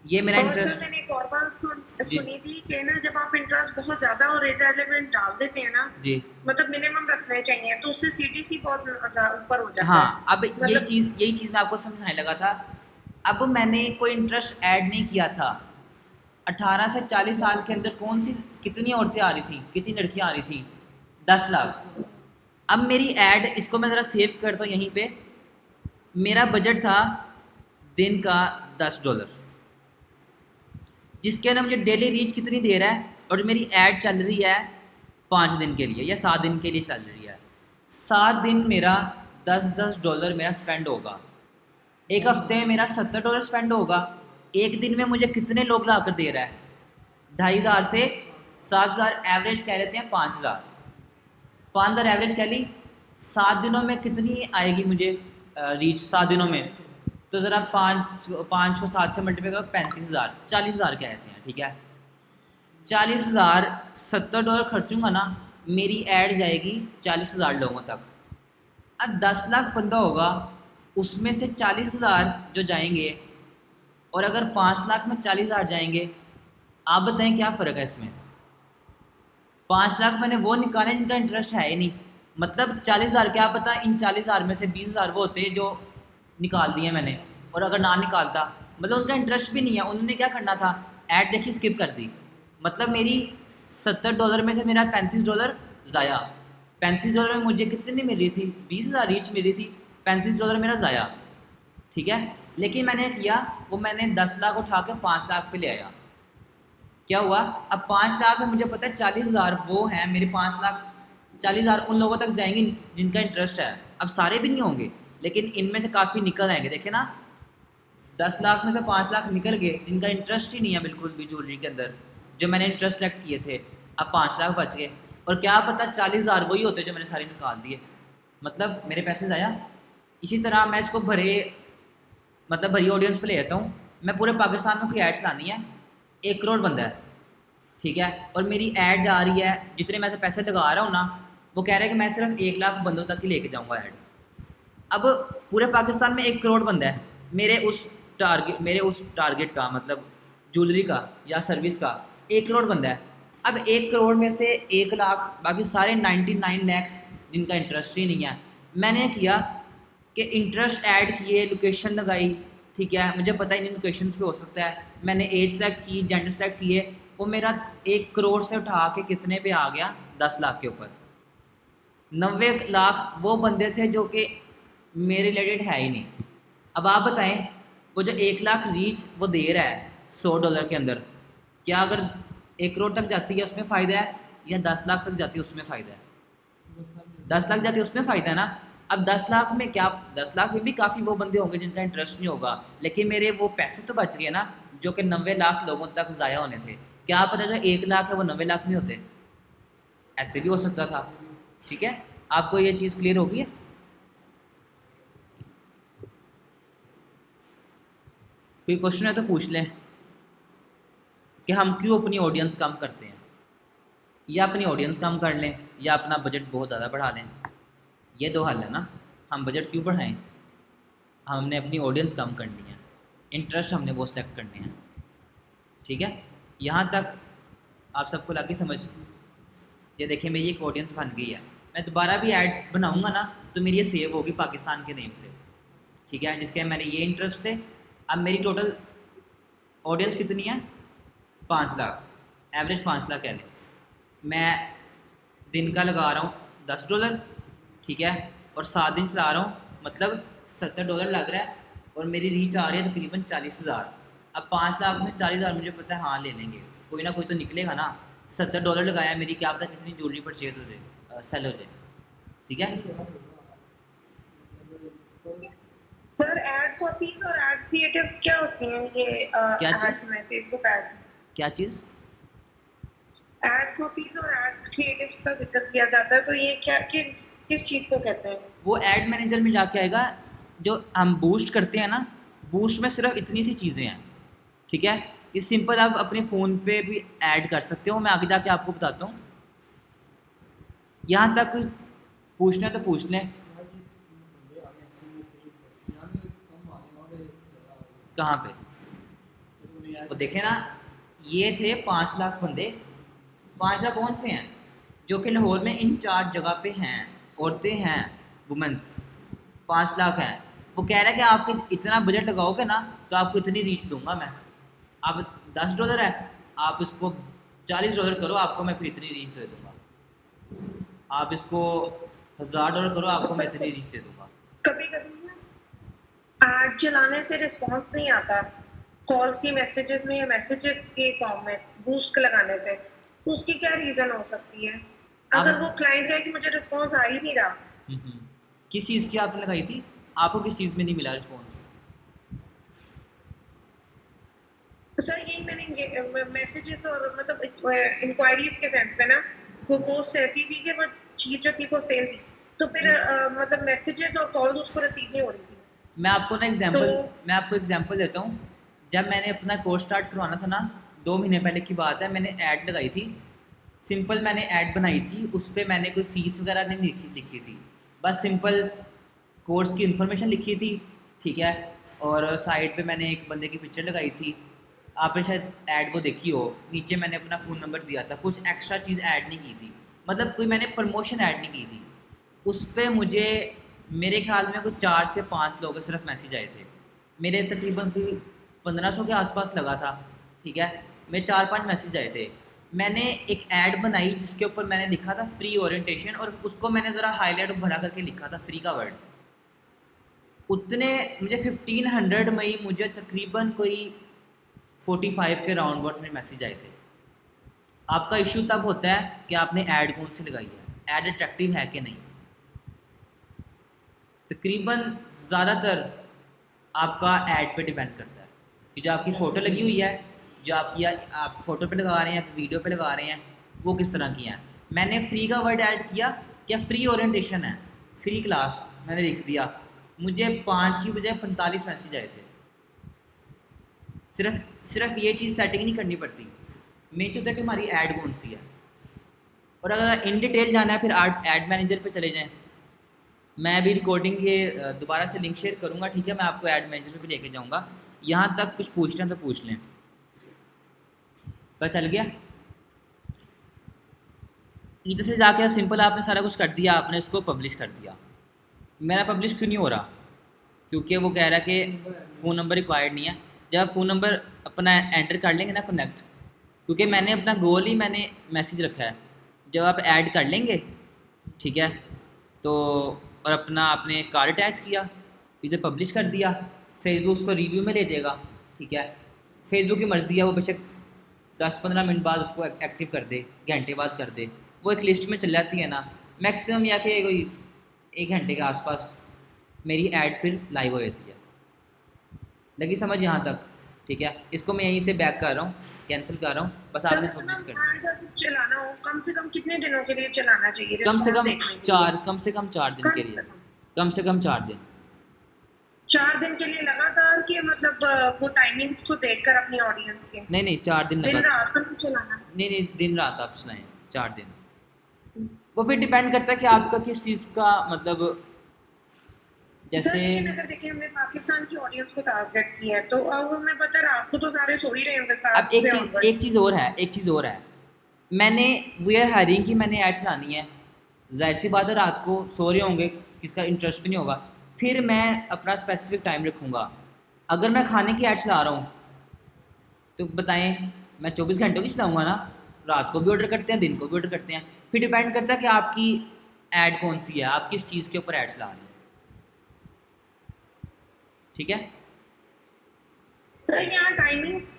ये मेरा और सर इंटरेस्ट। मैंने एक और बात जी सुनी थी कि ना जब आप इंटरेस्ट बहुत ज्यादा और इररिलेवेंट डाल देते हैं ना, जी। मतलब मिनिमम रखने चाहिए, तो उससे सीटीसी बहुत ऊपर हो जाता है। हाँ अब मतलब। यही चीज़ मैं आपको समझाने लगा था। अब मैंने कोई इंटरेस्ट ऐड नहीं किया था। 18 से 40 साल के अंदर कौन सी, कितनी औरतें आ रही थी, कितनी लड़कियां आ रही थी? 10 लाख। अब मेरी ऐड, इसको मैं ज़रा सेव करता हूँ यहीं पे। मेरा बजट था दिन का $10, जिसके अंदर मुझे डेली रीच कितनी दे रहा है, और मेरी ऐड चल रही है 5 दिन के लिए या 7 दिन के लिए चल रही है। 7 दिन मेरा $10 मेरा स्पेंड होगा। एक हफ्ते में मेरा $70 स्पेंड होगा। एक दिन में मुझे कितने लोग ला कर दे रहा है? 2,500 से 7,000, एवरेज कह लेते हैं 5,000। 5,000 एवरेज कह ली। 7 दिनों में कितनी आएगी मुझे रीच 7 दिनों में? तो ज़रा पाँच पाँच को 7 से मल्टीप्लाई करो, 35,000, 40,000 कहते हैं, ठीक है। 40,000, $70 खर्चूंगा ना, मेरी ऐड जाएगी 40,000 लोगों तक। अब 10 लाख बंदा होगा, उसमें से 40,000 जो जाएंगे, और अगर 5 लाख में 40,000 जाएंगे, आप बताएं क्या फ़र्क है इसमें? 5 लाख मैंने वो निकाले जिनका इंटरेस्ट है ही नहीं। मतलब 40,000, क्या पता इन 40,000 में से 20,000 वो होते जो निकाल दिए मैंने, और अगर ना निकालता, मतलब उनका इंटरेस्ट भी नहीं है, उन्होंने क्या करना था, ऐड देखी स्किप कर दी। मतलब मेरी $70 में से मेरा $35 ज़ाया। $35 में मुझे कितनी मिल रही थी? 20,000 रीच मिल रही थी, $35 मेरा ज़ाया, ठीक है। लेकिन मैंने किया, वो मैंने 10 लाख उठा के 5 लाख पे ले आया। क्या हुआ? अब 5 लाख में मुझे पता है 40,000 वो हैं मेरे, 5 लाख 40,000 उन लोगों तक जाएंगे जिनका इंटरेस्ट है। अब सारे भी नहीं होंगे, लेकिन इनमें से काफ़ी निकल आएंगे। देखे ना 10 लाख में से 5 लाख निकल गए जिनका इंटरेस्ट ही नहीं है बिल्कुल भी ज्वेलरी के अंदर, जो मैंने इंटरेस्ट सेलेक्ट किए थे। अब 5 लाख बच गए, और क्या पता 40,000 वही होते जो मैंने सारे निकाल दिए। मतलब मेरे पैसे ज़ाया। इसी तरह मैं इसको भरे, मतलब भरी ऑडियंस पे ले जाता हूँ। मैं पूरे पाकिस्तान में कोई ऐड चलानी है, 1 करोड़ बंदा है, ठीक है, और मेरी ऐड जा रही है, जितने मैं से पैसे लगा रहा हूँ ना, वो कह रहे हैं कि मैं सिर्फ 1 लाख बंदों तक ही लेके जाऊँगा ऐड। अब पूरे पाकिस्तान में 1 करोड़ बंदा है, मेरे उस टारगेट का, मतलब ज्वेलरी का या सर्विस का 1 करोड़ बंदा है। अब 1 करोड़ में से 1 लाख, बाकी सारे 99 लैक्स जिनका इंटरेस्ट ही नहीं है। मैंने किया कि इंटरेस्ट ऐड किए, लोकेशन लगाई, ठीक है, मुझे पता है इन लोकेशन पे हो सकता है। मैंने एज सेलेक्ट की, जेंडर सेलेक्ट किए, वो मेरा 1 करोड़ से उठा के कितने पे आ गया? 10 लाख के ऊपर। 90 लाख वो बंदे थे जो कि मेरे रिलेटेड है ही नहीं। अब आप बताएं, वो जो 1 लाख रीच वो दे रहा है $100 के अंदर, क्या अगर 1 करोड़ तक जाती है उसमें फ़ायदा है, या 10 लाख तक जाती है उसमें फ़ायदा है? 10 लाख जाती है उसमें फ़ायदा है ना। अब 10 लाख में क्या, 10 लाख में भी काफ़ी वो बंदे होंगे जिनका इंटरेस्ट नहीं होगा, लेकिन मेरे वो पैसे तो बच गए ना, जो कि 90 लाख लोगों तक ज़ाया होने थे। क्या पता जो 1 लाख है वो 90 लाख नहीं होते, ऐसे भी हो सकता था। ठीक है, आपको ये चीज़ क्लियर होगी है? कोई क्वेश्चन है तो पूछ लें कि हम क्यों अपनी ऑडियंस कम करते हैं, या अपनी ऑडियंस कम कर लें, या अपना बजट बहुत ज़्यादा बढ़ा लें। ये दो हल है ना। हम बजट क्यों बढ़ाएं, हमने अपनी ऑडियंस कम करनी है, इंटरेस्ट हमने वो सेलेक्ट करने हैं। ठीक है, यहाँ तक आप सबको लगी समझ? ये देखिए मेरी एक ऑडियंस बन गई है, मैं दोबारा भी ऐड बनाऊंगा ना तो मेरी ये सेव होगी पाकिस्तान के नेम से। ठीक है, जिसके मैंने ये इंटरेस्ट थे। अब मेरी टोटल ऑडियंस कितनी है? 5 लाख, एवरेज 5 लाख कह लें। मैं दिन का लगा रहा हूँ $10, ठीक है, और 7 दिन चला रहा हूँ, मतलब $70 लग रहा है, और मेरी रीच आ रही है तकरीबन 40,000। अब 5 लाख में 40,000 मुझे पता है हाँ ले लेंगे, कोई ना कोई तो निकलेगा ना। $70 लगाया, मेरी क्या पता कितनी ज्वेलरी परचेज हो जाए, सेल हो जाए। ठीक है, सर एड कॉपीज और एड क्रिएटिव्स क्या होती हैं ये क्या एड्स चीज़? में, फेसबुक एड? क्या चीज़? एड कॉपीज और एड क्रिएटिव्स का जिक्र किया जाता है, तो ये क्या किस चीज को कहते हैं? वो ऐड मैनेजर में जाके आएगा। जो हम बूस्ट करते हैं ना, बूस्ट में सिर्फ इतनी सी चीज़ें हैं। ठीक है, ये सिंपल आप अपने फ़ोन पे भी ऐड कर सकते हो, मैं आगे जाके आपको बताता हूँ। यहाँ तक पूछना है तो पूछ लें। कहाँ पे? तो देखें ना, ये थे 5 लाख बंदे। 5 लाख कौन से हैं? जो कि लाहौर में इन 4 जगह पे हैं, औरतें हैं, वुमेंस। 5 लाख हैं। वो कह रहा है कि आपके इतना बजट लगाओगे ना तो आपको इतनी रीच दूंगा मैं। अब $10 है, आप इसको $40 करो, आपको मैं फिर इतनी रीच दे दूंगा। आप इसको $1000 करो, आपको मैं इतनी रीच दे दूंगा। कभी कभी एड चलाने से रिस्पांस नहीं आता कॉल्स की, मैसेजेस में या मैसेजेस के फॉर्म में बूस्ट लगाने से, तो उसकी क्या रीजन हो सकती है? अगर वो आप क्लाइंट है कि मुझे रिस्पांस आ ही नहीं रहा। किस चीज़ की आपने लगाई थी? आपको किस चीज़ में नहीं मिला रिस्पॉन्स? सर यही मैंने मैसेजेस और मतलब इंक्वायरीज के सेंस में ना, वो पोस्ट ऐसी थी कि वो चीज जो थी वो सेम थी, तो फिर मतलब मैसेजेस और कॉल्स उसको रिसीव नहीं हो रही थी। तो मैं आपको एग्जांपल देता हूँ। जब मैंने अपना कोर्स स्टार्ट करवाना था ना, 2 महीने पहले की बात है, मैंने ऐड लगाई थी। सिंपल मैंने ऐड बनाई थी, उस पर मैंने कोई फ़ीस वगैरह नहीं लिखी थी। बस सिंपल कोर्स की इन्फॉर्मेशन लिखी थी। ठीक है, और साइड पे मैंने एक बंदे की पिक्चर लगाई थी। आपने शायद ऐड को देखी हो, नीचे मैंने अपना फ़ोन नंबर दिया था, कुछ एक्स्ट्रा चीज़ ऐड नहीं की थी, मतलब कोई मैंने प्रमोशन ऐड नहीं की थी। उस पर मुझे मेरे ख्याल में कुछ 4 से 5 लोगों के सिर्फ मैसेज आए थे। मेरे तकरीबन कोई 1500 के आसपास लगा था। ठीक है, मेरे 4-5 मैसेज आए थे। मैंने एक ऐड बनाई जिसके ऊपर मैंने लिखा था फ्री ओरिएंटेशन, और उसको मैंने ज़रा हाईलाइट भरा करके लिखा था फ्री का वर्ड। उतने मुझे 1500 में ही मुझे तकरीबन कोई 45 के राउंड वर्ड में मैसेज आए थे। आपका इशू तब होता है कि आपने ऐड कौन सी लगाई है, ऐड अट्रैक्टिव है कि नहीं। तकरीबन ज़्यादातर आपका ऐड पे डिपेंड करता है कि जो आपकी फ़ोटो लगी हुई है, जो आपकी आप फ़ोटो पे लगा रहे हैं, वीडियो पे लगा रहे हैं, वो किस तरह की हैं। मैंने फ्री का वर्ड ऐड किया, क्या फ्री ओरिएंटेशन है, फ्री क्लास मैंने लिख दिया, मुझे 5 की बजाय 45 मैसेज आए थे। सिर्फ ये चीज़ सेटिंग नहीं करनी पड़ती, मेन तो है कि हमारी ऐड कौन सी है। और अगर इन डिटेल जाना है फिर ऐड मैनेजर पे चले जाएं। मैं अभी रिकॉर्डिंग ये दोबारा से लिंक शेयर करूँगा। ठीक है, मैं आपको ऐड मैनेजर पे भी लेके जाऊँगा। यहाँ तक कुछ पूछना है तो पूछ लें। पता चल गया? इधर से जाके सिंपल आपने सारा कुछ कर दिया, आपने इसको पब्लिश कर दिया। मेरा पब्लिश क्यों नहीं हो रहा? क्योंकि वो कह रहा है कि फ़ोन नंबर रिक्वायर्ड नहीं है। जब फ़ोन नंबर अपना एंटर कर लेंगे ना कनेक्ट, क्योंकि मैंने अपना गोल ही मैंने मैसेज रखा है, जब आप ऐड कर लेंगे, ठीक है, तो और अपना आपने कार्ड अटैच किया, इधर पब्लिश कर दिया, फेसबुक उसको रिव्यू में ले जाएगा। ठीक है, फेसबुक की मर्ज़ी है, वो बेशक 10-15 मिनट बाद उसको एक्टिव कर दे, घंटे बाद कर दे, वो एक लिस्ट में चल जाती है ना। मैक्सिमम या कि कोई 1 घंटे के आसपास मेरी ऐड फिर लाइव हो जाती है। लगी समझ यहाँ तक? ठीक है, इसको मैं यहीं से बैक कर रहा हूँ, कैंसिल कर रहा हूँ, बस सर आपने पब्लिश कर अपना दिया। ऐड अगर चलाना हो कम से कम कितने दिनों के लिए चलाना चाहिए कम से रिस्पॉन्स कम देखने के लिए? 4, कम से कम 4 दिन के कम लिए, से कम कम से कम 4 दिन। 4 दिन के लिए लगातार के मतलब वो टाइमिंग्स को देखकर अपनी ऑडियंस के नहीं नहीं, 4 दिन दिन लगा। रात तो नहीं चलाना। नहीं नहीं, दिन रात आप सुनाएं, 4 दिन। वो फिर डिपेंड करता है कि आपका किस चीज़ का मतलब, सर जैसे लेकिन अगर देखिए हमने पाकिस्तान की ऑडियंस को टारगेट किया है तो अब हमें पता है रात को तो सारे सो ही रहे होंगे अब 7 एक से चीज़, ऑनवर्ड्स। एक चीज़ और है, एक चीज़ और है। मैंने वी आर हायरिंग की मैंने ऐड चलानी है, जाहिर सी बात है रात को सो रहे होंगे, किसका इंटरेस्ट भी नहीं होगा। फिर मैं अपना स्पेसिफिक टाइम रखूँगा। अगर मैं खाने की ऐड चला रहा हूँ तो बताएं, मैं 24 घंटों की चलाऊँगा ना, रात को भी ऑर्डर करते हैं, दिन को भी ऑर्डर करते हैं। फिर डिपेंड करता है कि आपकी ऐड कौन सी है, आप किस चीज़ के ऊपर ऐड चला रहे हैं। ठीक है, सर यहाँ टाइमिंग्स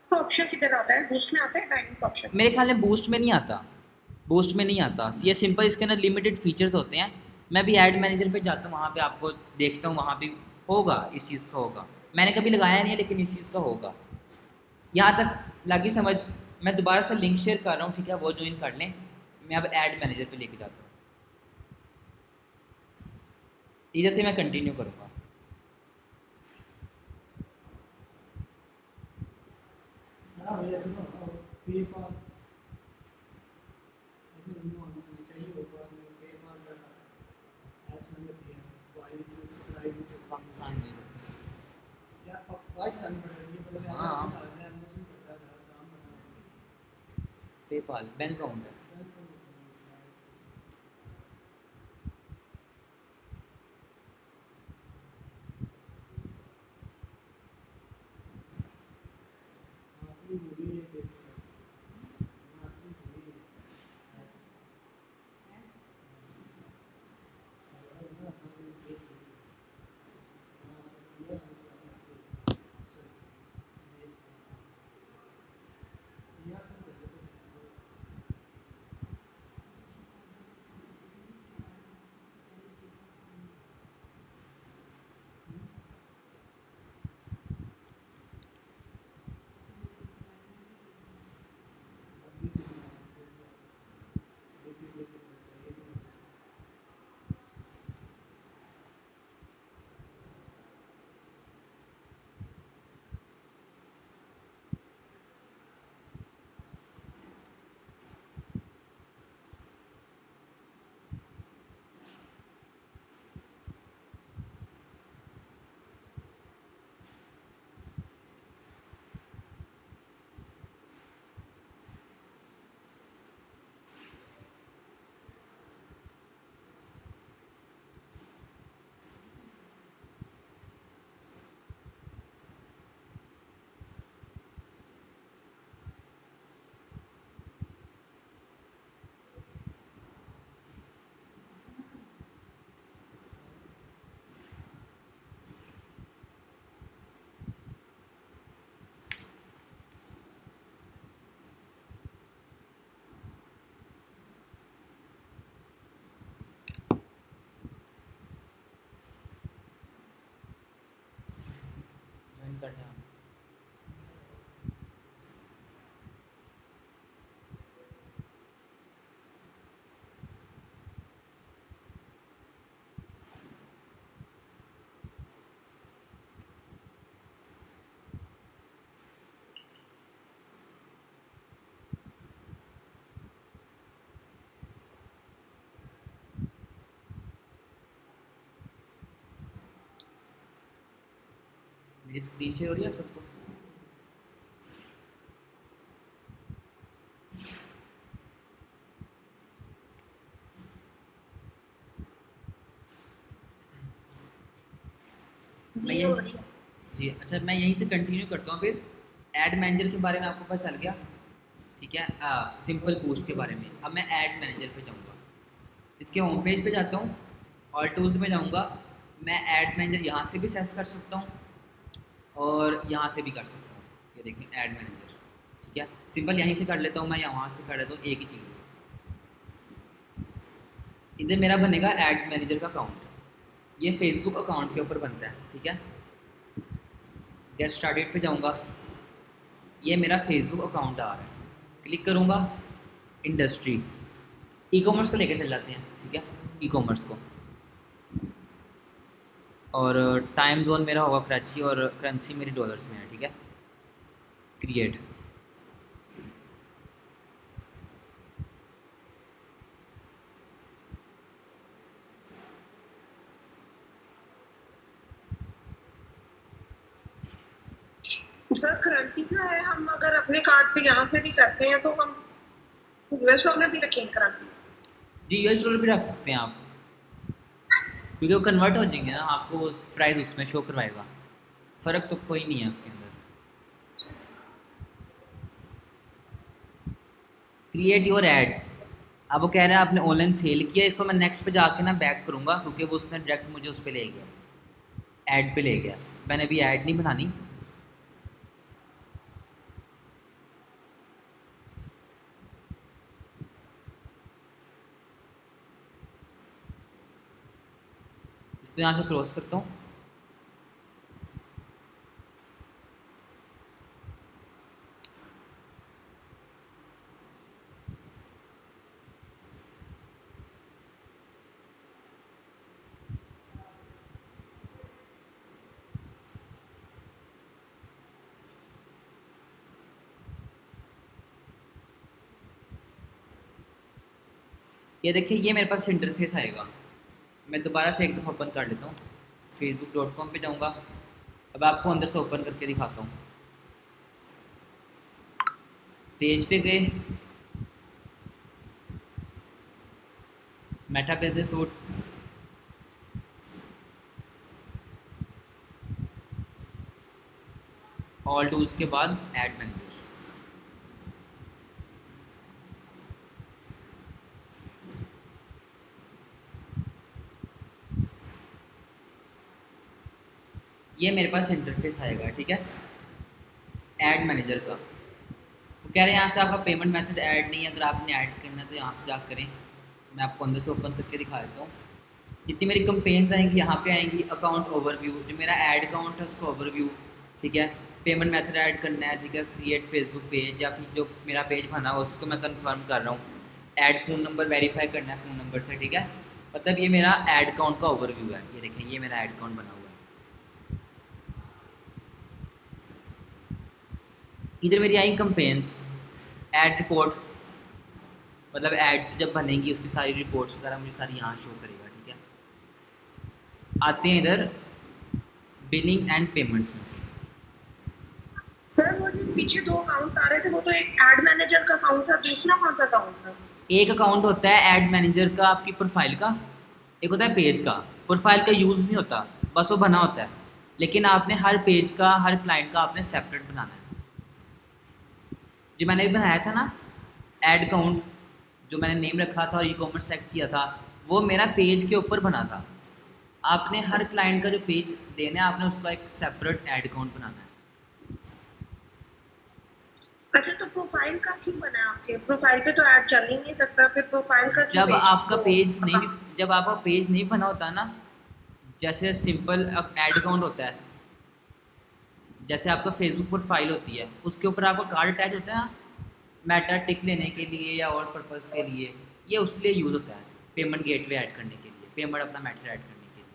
ऑप्शन किधर आता है? बूस्ट में आता है टाइमिंग्स ऑप्शन? मेरे ख्याल में बूस्ट में नहीं आता, बूस्ट में नहीं आता, ये सिंपल इसके अंदर लिमिटेड फीचर्स होते हैं। मैं भी ऐड मैनेजर पे जाता हूँ, वहाँ पे आपको देखता हूँ, वहाँ पे होगा, इस चीज़ का होगा। मैंने कभी लगाया नहीं है लेकिन इस चीज़ का होगा। यहाँ तक लगी समझ? मैं दोबारा से लिंक शेयर कर रहा हूँ, ठीक है, वो ज्वाइन कर लें। मैं अब ऐड मैनेजर पे लेके जाता हूँ, इधर से मैं कंटिन्यू करूँगा। हाँ भैया सुनो, पेपाल ऐसे नहीं होना चाहिए होगा, पेपाल का ऐप मैंने दिया वाई सब्सक्राइब पाकिस्तान में सकता। या वाई चलानी पड़ रही है, पहले मैं हाँ, ऐसे था मैं एमएसएन करता था काम बना पेपाल बैंक अकाउंट है। आपकी मूवी है पेपाल, आपकी मूवी है ज्वाइन करना है। मेरी स्क्रीन शेयर हो रही है आप सबको? मैं जी हो यही रही है। जी अच्छा, मैं यहीं से कंटिन्यू करता हूँ फिर। ऐड मैनेजर के बारे में आपको पता चल गया, ठीक है। सिंपल बूस्ट के बारे में अब मैं ऐड मैनेजर पे जाऊँगा। इसके होम पेज पे जाता हूँ और टूल्स में जाऊँगा, मैं ऐड मैनेजर यहाँ से भी सेट कर सकता हूँ और यहाँ से भी कर सकता हूँ। ये देखें ऐड मैनेजर, ठीक है, सिंपल यहीं से कर लेता हूँ मैं, यहाँ से कर लेता हूँ, एक ही चीज़ है। इधर मेरा बनेगा ऐड मैनेजर का अकाउंट, ये फेसबुक अकाउंट के ऊपर बनता है, ठीक है। गेट स्टार्टेड पे जाऊँगा, ये मेरा फेसबुक अकाउंट आ रहा है, क्लिक करूँगा, इंडस्ट्री, ई कॉमर्स को लेकर चल जाते हैं, ठीक है, ई कॉमर्स को। और टाइम जोन मेरा होगा कराची और करेंसी मेरी डॉलर्स में है, ठीक है। क्रिएट, सर करेंसी क्या है, हम अगर अपने कार्ड से यहाँ से भी करते हैं तो हम यूएस डॉलर ही रखेंगे करेंसी? जी यूएस डॉलर भी रख सकते हैं आप, क्योंकि वो कन्वर्ट हो जाएंगे ना, आपको प्राइस उसमें शो करवाएगा, फ़र्क तो कोई नहीं है उसके अंदर। क्रिएट योर ऐड, अब वो कह रहा है आपने ऑनलाइन सेल किया, इसको मैं नेक्स्ट पे जाके ना बैक करूँगा, क्योंकि वो उसने डायरेक्ट मुझे उस पर ले गया, ऐड पे ले गया। मैंने अभी ऐड नहीं बनानी, इसको यहाँ से क्रॉस करता हूँ। ये देखिए ये मेरे पास इंटरफेस आएगा, मैं दोबारा से एक दफ़ा ओपन कर लेता हूँ, facebook.com पे जाऊँगा। अब आपको अंदर से ओपन करके दिखाता हूँ। पेज पे गए, Meta business suit, all tools के बाद ऐड मैनेजर, ये मेरे पास इंटरफेस आएगा, ठीक है, ऐड मैनेजर का। तो कह रहे हैं यहाँ से आपका पेमेंट मेथड ऐड नहीं है, अगर आपने ऐड करना है तो यहाँ से जा करें। मैं आपको अंदर से ओपन करके दिखा देता हूँ। जितनी मेरी कंपेन्स आएंगी यहाँ पे आएंगी, अकाउंट ओवरव्यू, जो मेरा ऐड अकाउंट है उसका ओवरव्यू, ठीक है। पेमेंट मेथड ऐड करना है, ठीक है, क्रिएट फेसबुक पेज, या फिर जो मेरा पेज बना हो उसको मैं कंफर्म कर रहा हूँ। ऐड फ़ोन नंबर वेरीफाई करना है फ़ोन नंबर से, ठीक है। मतलब ये मेरा ऐड अकाउंट का ओवरव्यू है, ये देखें ये मेरा ऐड अकाउंट बना हुआ है। इधर मेरी आई कंपेन्स, ऐड रिपोर्ट, मतलब एड्स जब बनेंगी उसकी सारी रिपोर्ट्स वगैरह मुझे सारी यहाँ शो करेगा, ठीक है। आते हैं इधर बिलिंग एंड पेमेंट्स में। सर वो जो पीछे दो अकाउंट आ रहे थे वो तो एक ऐड मैनेजर का अकाउंट था, दूसरा कौन सा अकाउंट था? एक अकाउंट होता है ऐड मैनेजर का आपकी प्रोफाइल का, एक होता है पेज का। प्रोफाइल का यूज़ नहीं होता, बस वो बना होता है, लेकिन आपने हर पेज का हर क्लाइंट का आपने सेपरेट बनाना है। जो मैंने भी बनाया था ना ऐड अकाउंट, जो मैंने नेम रखा था और ई कॉमर्स सेलेक्ट किया था, वो मेरा पेज के ऊपर बना था। आपने हर क्लाइंट का जो पेज देना है आपने उसका एक सेपरेट ऐड अकाउंट बनाना है। अच्छा तो प्रोफाइल का क्यों बना है आपके? प्रोफाइल पे तो ऐड चल ही नहीं सकता, फिर प्रोफाइल का क्यों जब पेज आपका वो पेज नहीं account? जब आपका पेज नहीं बना होता ना, जैसे सिंपल ऐड अकाउंट होता है, जैसे आपका फेसबुक प्रोफाइल होती है उसके ऊपर आपका कार्ड अटैच होता है ना, मेटा टिक लेने के लिए या और पर्पज़ के लिए, ये उसके लिए यूज़ होता है, पेमेंट गेटवे ऐड करने के लिए, पेमेंट अपना मेथड ऐड करने के लिए।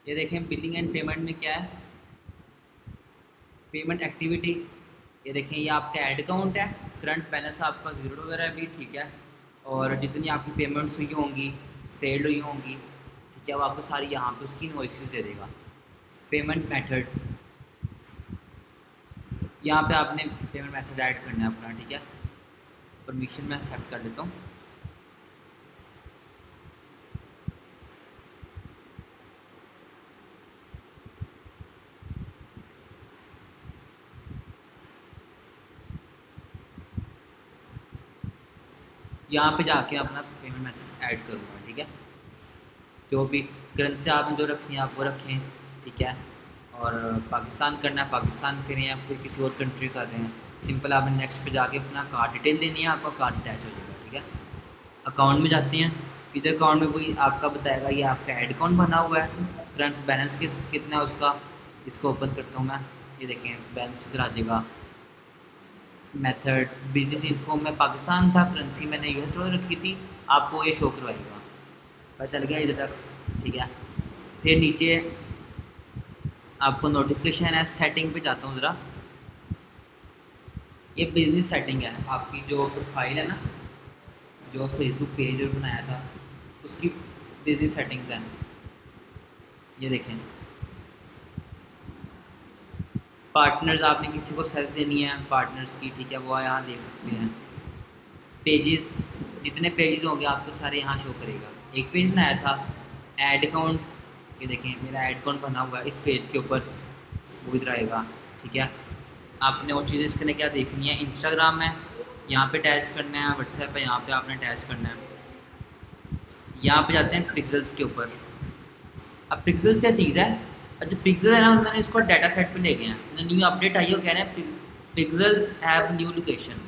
ये देखें बिलिंग एंड पेमेंट में क्या है, पेमेंट एक्टिविटी। ये देखें ये आपका ऐड अकाउंट है, करंट बैलेंस आपका ज़ीरो वगैरह भी ठीक है, और जितनी आपकी पेमेंट्स हुई होंगी, फेल्ड हुई होंगी, ठीक है, वो आपको सारी यहाँ पे उसकी इनवॉइसेस दे देगा। पेमेंट मेथड, यहाँ पे आपने पेमेंट मेथड ऐड करना है अपना, ठीक है। परमिशन मैं सेट कर लेता हूँ। यहाँ पे जाके अपना पेमेंट मेथड ऐड करूँगा, ठीक है। जो भी करेंसी आपने जो रखनी है आप वो रखें, ठीक है। और पाकिस्तान करना है पाकिस्तान करें, या फिर किसी और कंट्री कर रहे हैं, सिंपल आपने नेक्स्ट पे जाके अपना कार्ड डिटेल देनी है, आपका कार्ड अटैच हो जाएगा, ठीक है। अकाउंट में जाते हैं, इधर अकाउंट में वही आपका बताएगा, ये आपका ऐड अकाउंट बना हुआ है, करंट बैलेंस कितना है उसका। इसको ओपन करता हूँ मैं, ये देखें बैलेंस इधर आ जाएगा। मेथड बिजनेस इन्फो में पाकिस्तान था, करेंसी मैंने US डॉलर रखी थी, आपको ये शो करवाएगा। पता चल गया इधर तक, ठीक है। फिर नीचे आपको नोटिफिकेशन है, सेटिंग पे जाता हूँ ज़रा। ये बिजनेस सेटिंग है, आपकी जो प्रोफाइल है ना, जो फेसबुक पेज जो बनाया था उसकी बिजनेस सेटिंग्स हैं, ये देखें। पार्टनर्स, आपने किसी को सर्च देनी है पार्टनर्स की, ठीक है, वो यहाँ देख सकते हैं। पेजेस, जितने पेजेस होंगे आपको सारे यहाँ शो करेगा। एक पेज बनाया था ऐड अकाउंट, ये देखें मेरा ऐड अकाउंट बना हुआ है इस पेज के ऊपर, वो इधर आएगा, ठीक है। आपने वो चीज़ें इसके लिए क्या देखनी है, इंस्टाग्राम है यहाँ पे अटैच करना है, व्हाट्सएप है यहाँ पे आपने अटैच करना है। यहाँ पे जाते हैं पिक्सल्स के ऊपर। अब पिक्सल्स क्या चीज़ है, और जो पिक्सल है ना उन्होंने इसको डाटा सेट पे ले गए हैं, न्यू अपडेट आई है, वो कह रहे हैं pixels have new location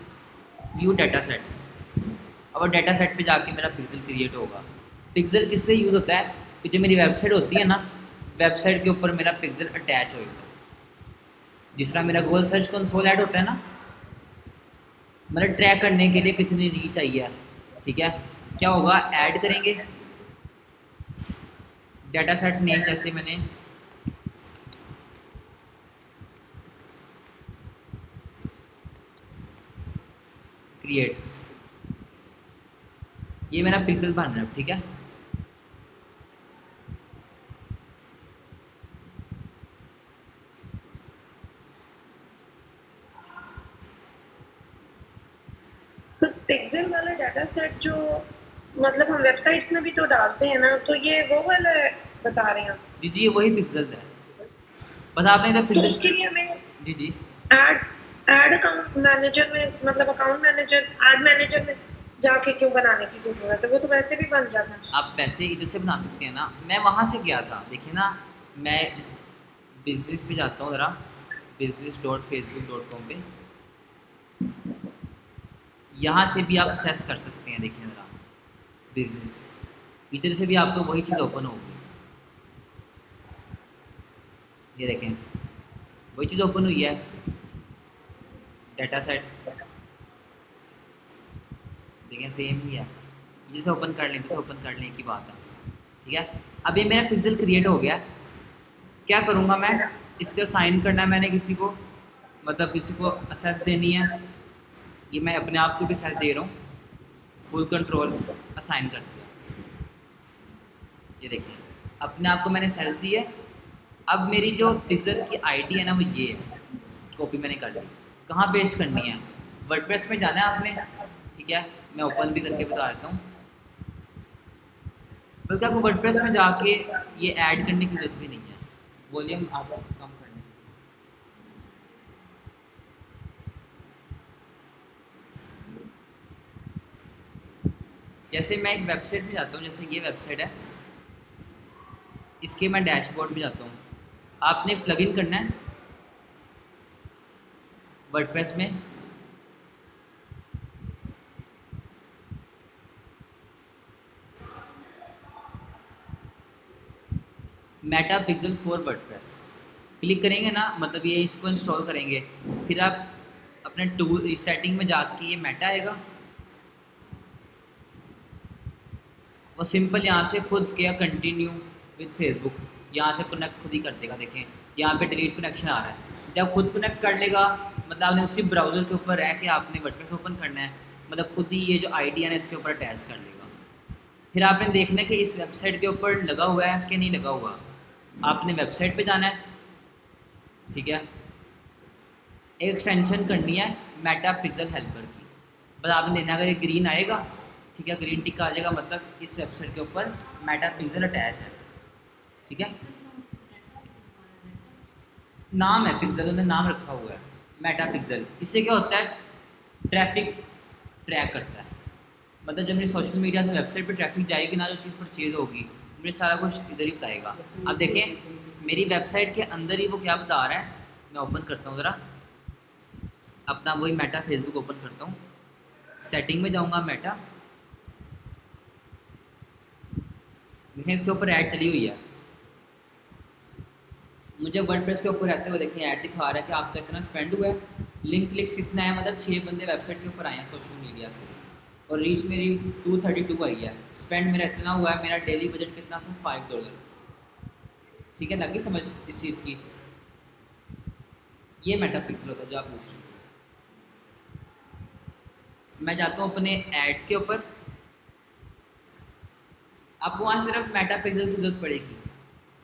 view data set. अब डाटा सेट पे जाके मेरा पिक्सल क्रिएट होगा। पिक्सल किस लिए यूज़ होता है कि जो मेरी वेबसाइट होती है ना, वेबसाइट के ऊपर मेरा पिक्सल अटैच होगा। जिस तरह मेरा गूगल सर्च कंसोल ऐड होता है ना, मतलब ट्रैक करने के लिए कितनी रीच आई है, ठीक है। क्या होगा, ऐड करेंगे डाटा सेट नेम, जैसे मैंने क्रिएट, ये मेरा पिक्सल बन रहा है, ठीक है। तो पिक्सल वाला डाटा सेट जो मतलब हम वेबसाइट्स में भी तो डालते हैं ना, तो ये वो वाला बता रहे हैं। जी जी, ये वही पिक्सल है, बस आपने इधर तो पिक्सल। उसके लिए हमें जी जी, एड्स एड अकाउंट मैनेजर में, मतलब अकाउंट मैनेजर एड मैनेजर में जाके क्यों बनाने की जरूरत है, वो तो वैसे भी बन जाता है। आप वैसे इधर से बना सकते हैं ना, मैं वहाँ से गया था, देखिए ना, मैं बिजनेस पे जाता हूँ ज़रा, business.facebook.com पे, यहाँ से भी आप एक्सेस कर सकते हैं, देखिए ज़रा बिजनेस, इधर से भी आपको वही चीज़ ओपन होगी, ये देखें वही चीज़ ओपन हुई है, डाटा सेट देखें सेम ही है, इधर से ओपन कर लें, इधर से ओपन कर लें की बात है, ठीक है। अब ये मेरा पिक्सल क्रिएट हो गया, क्या करूँगा मैं, इसको साइन करना है मैंने किसी को, मतलब किसी को असेस देनी है, ये मैं अपने आप को भी असेस दे रहा हूँ, फुल कंट्रोल असाइन कर दिया, ये देखिए अपने आप को मैंने असेस दी है। अब मेरी जो पिक्सल की आईडी है ना, वो ये है, कॉपी मैंने कर ली। कहाँ पेस्ट करनी है, वर्डप्रेस में जाना है आपने, ठीक है, मैं ओपन भी करके बता देता हूँ, बल्कि आपको वर्डप्रेस में जाके ये ऐड करने की जरूरत भी नहीं है, वॉल्यूम आप कम करने की। जैसे मैं एक वेबसाइट में जाता हूँ, जैसे ये वेबसाइट है, इसके मैं डैशबोर्ड में जाता हूँ, आपने प्लगइन करना है वर्डप्रेस में, Meta pixel for WordPress click करेंगे ना, मतलब ये इसको इंस्टॉल करेंगे, फिर आप अपने टूल सेटिंग में जाके ये मेटा आएगा, और सिंपल यहाँ से खुद किया कंटिन्यू विद फेसबुक, यहाँ से कनेक्ट खुद ही कर देगा। देखें यहाँ पे डिलीट कनेक्शन आ रहा है। जब खुद कनेक्ट कर लेगा मतलब आपने उसी ब्राउज़र के ऊपर रह के आपने वर्डप्रेस ओपन करना है, मतलब खुद ही ये जो आईडी है ना इसके ऊपर अटैच कर लेगा। फिर आपने देखना है कि इस वेबसाइट के ऊपर लगा हुआ है कि नहीं लगा हुआ। आपने वेबसाइट पे जाना है, ठीक है, एक एक्सटेंशन करनी है मेटा पिक्सल हेल्पर की, बस आपने देना, अगर ये ग्रीन आएगा, ठीक है, ग्रीन टिक आ जाएगा मतलब इस वेबसाइट के ऊपर मेटा पिक्सल अटैच है, ठीक है। नाम है पिक्सल, उन्होंने नाम रखा हुआ है मेटा पिक्सल। इससे क्या होता है, ट्रैफिक ट्रैक करता है, मतलब जब मेरी सोशल मीडिया से वेबसाइट पे ट्रैफिक जाएगी ना, जो चीज़ परचेज होगी मुझे सारा कुछ इधर ही बताएगा। अब देखें मेरी वेबसाइट के अंदर ही वो क्या बता रहा है, मैं ओपन करता हूँ ज़रा अपना वही मेटा फेसबुक ओपन करता हूँ, सेटिंग में जाऊँगा मेटा, देखें इसके ऊपर ऐड चली हुई है। मुझे वर्डप्रेस के ऊपर रहते हुए देखें ऐड दिखा रहा है कि आपका इतना स्पेंड हुआ है, लिंक क्लिक्स कितना है, मतलब 6 बंदे वेबसाइट के ऊपर आए हैं सोशल मीडिया से, और रीच मेरी 232 आई है। स्पेंड मेरा इतना हुआ है, मेरा डेली बजट कितना था $5। ठीक है, लगी समझ इस चीज़ की। ये मेटा पिक्सल होता है जो आप पूछ रहे थे। मैं जाता हूँ अपने एड्स के ऊपर, आपको वहाँ सिर्फ मेटा पिक्सल की ज़रूरत पड़ेगी,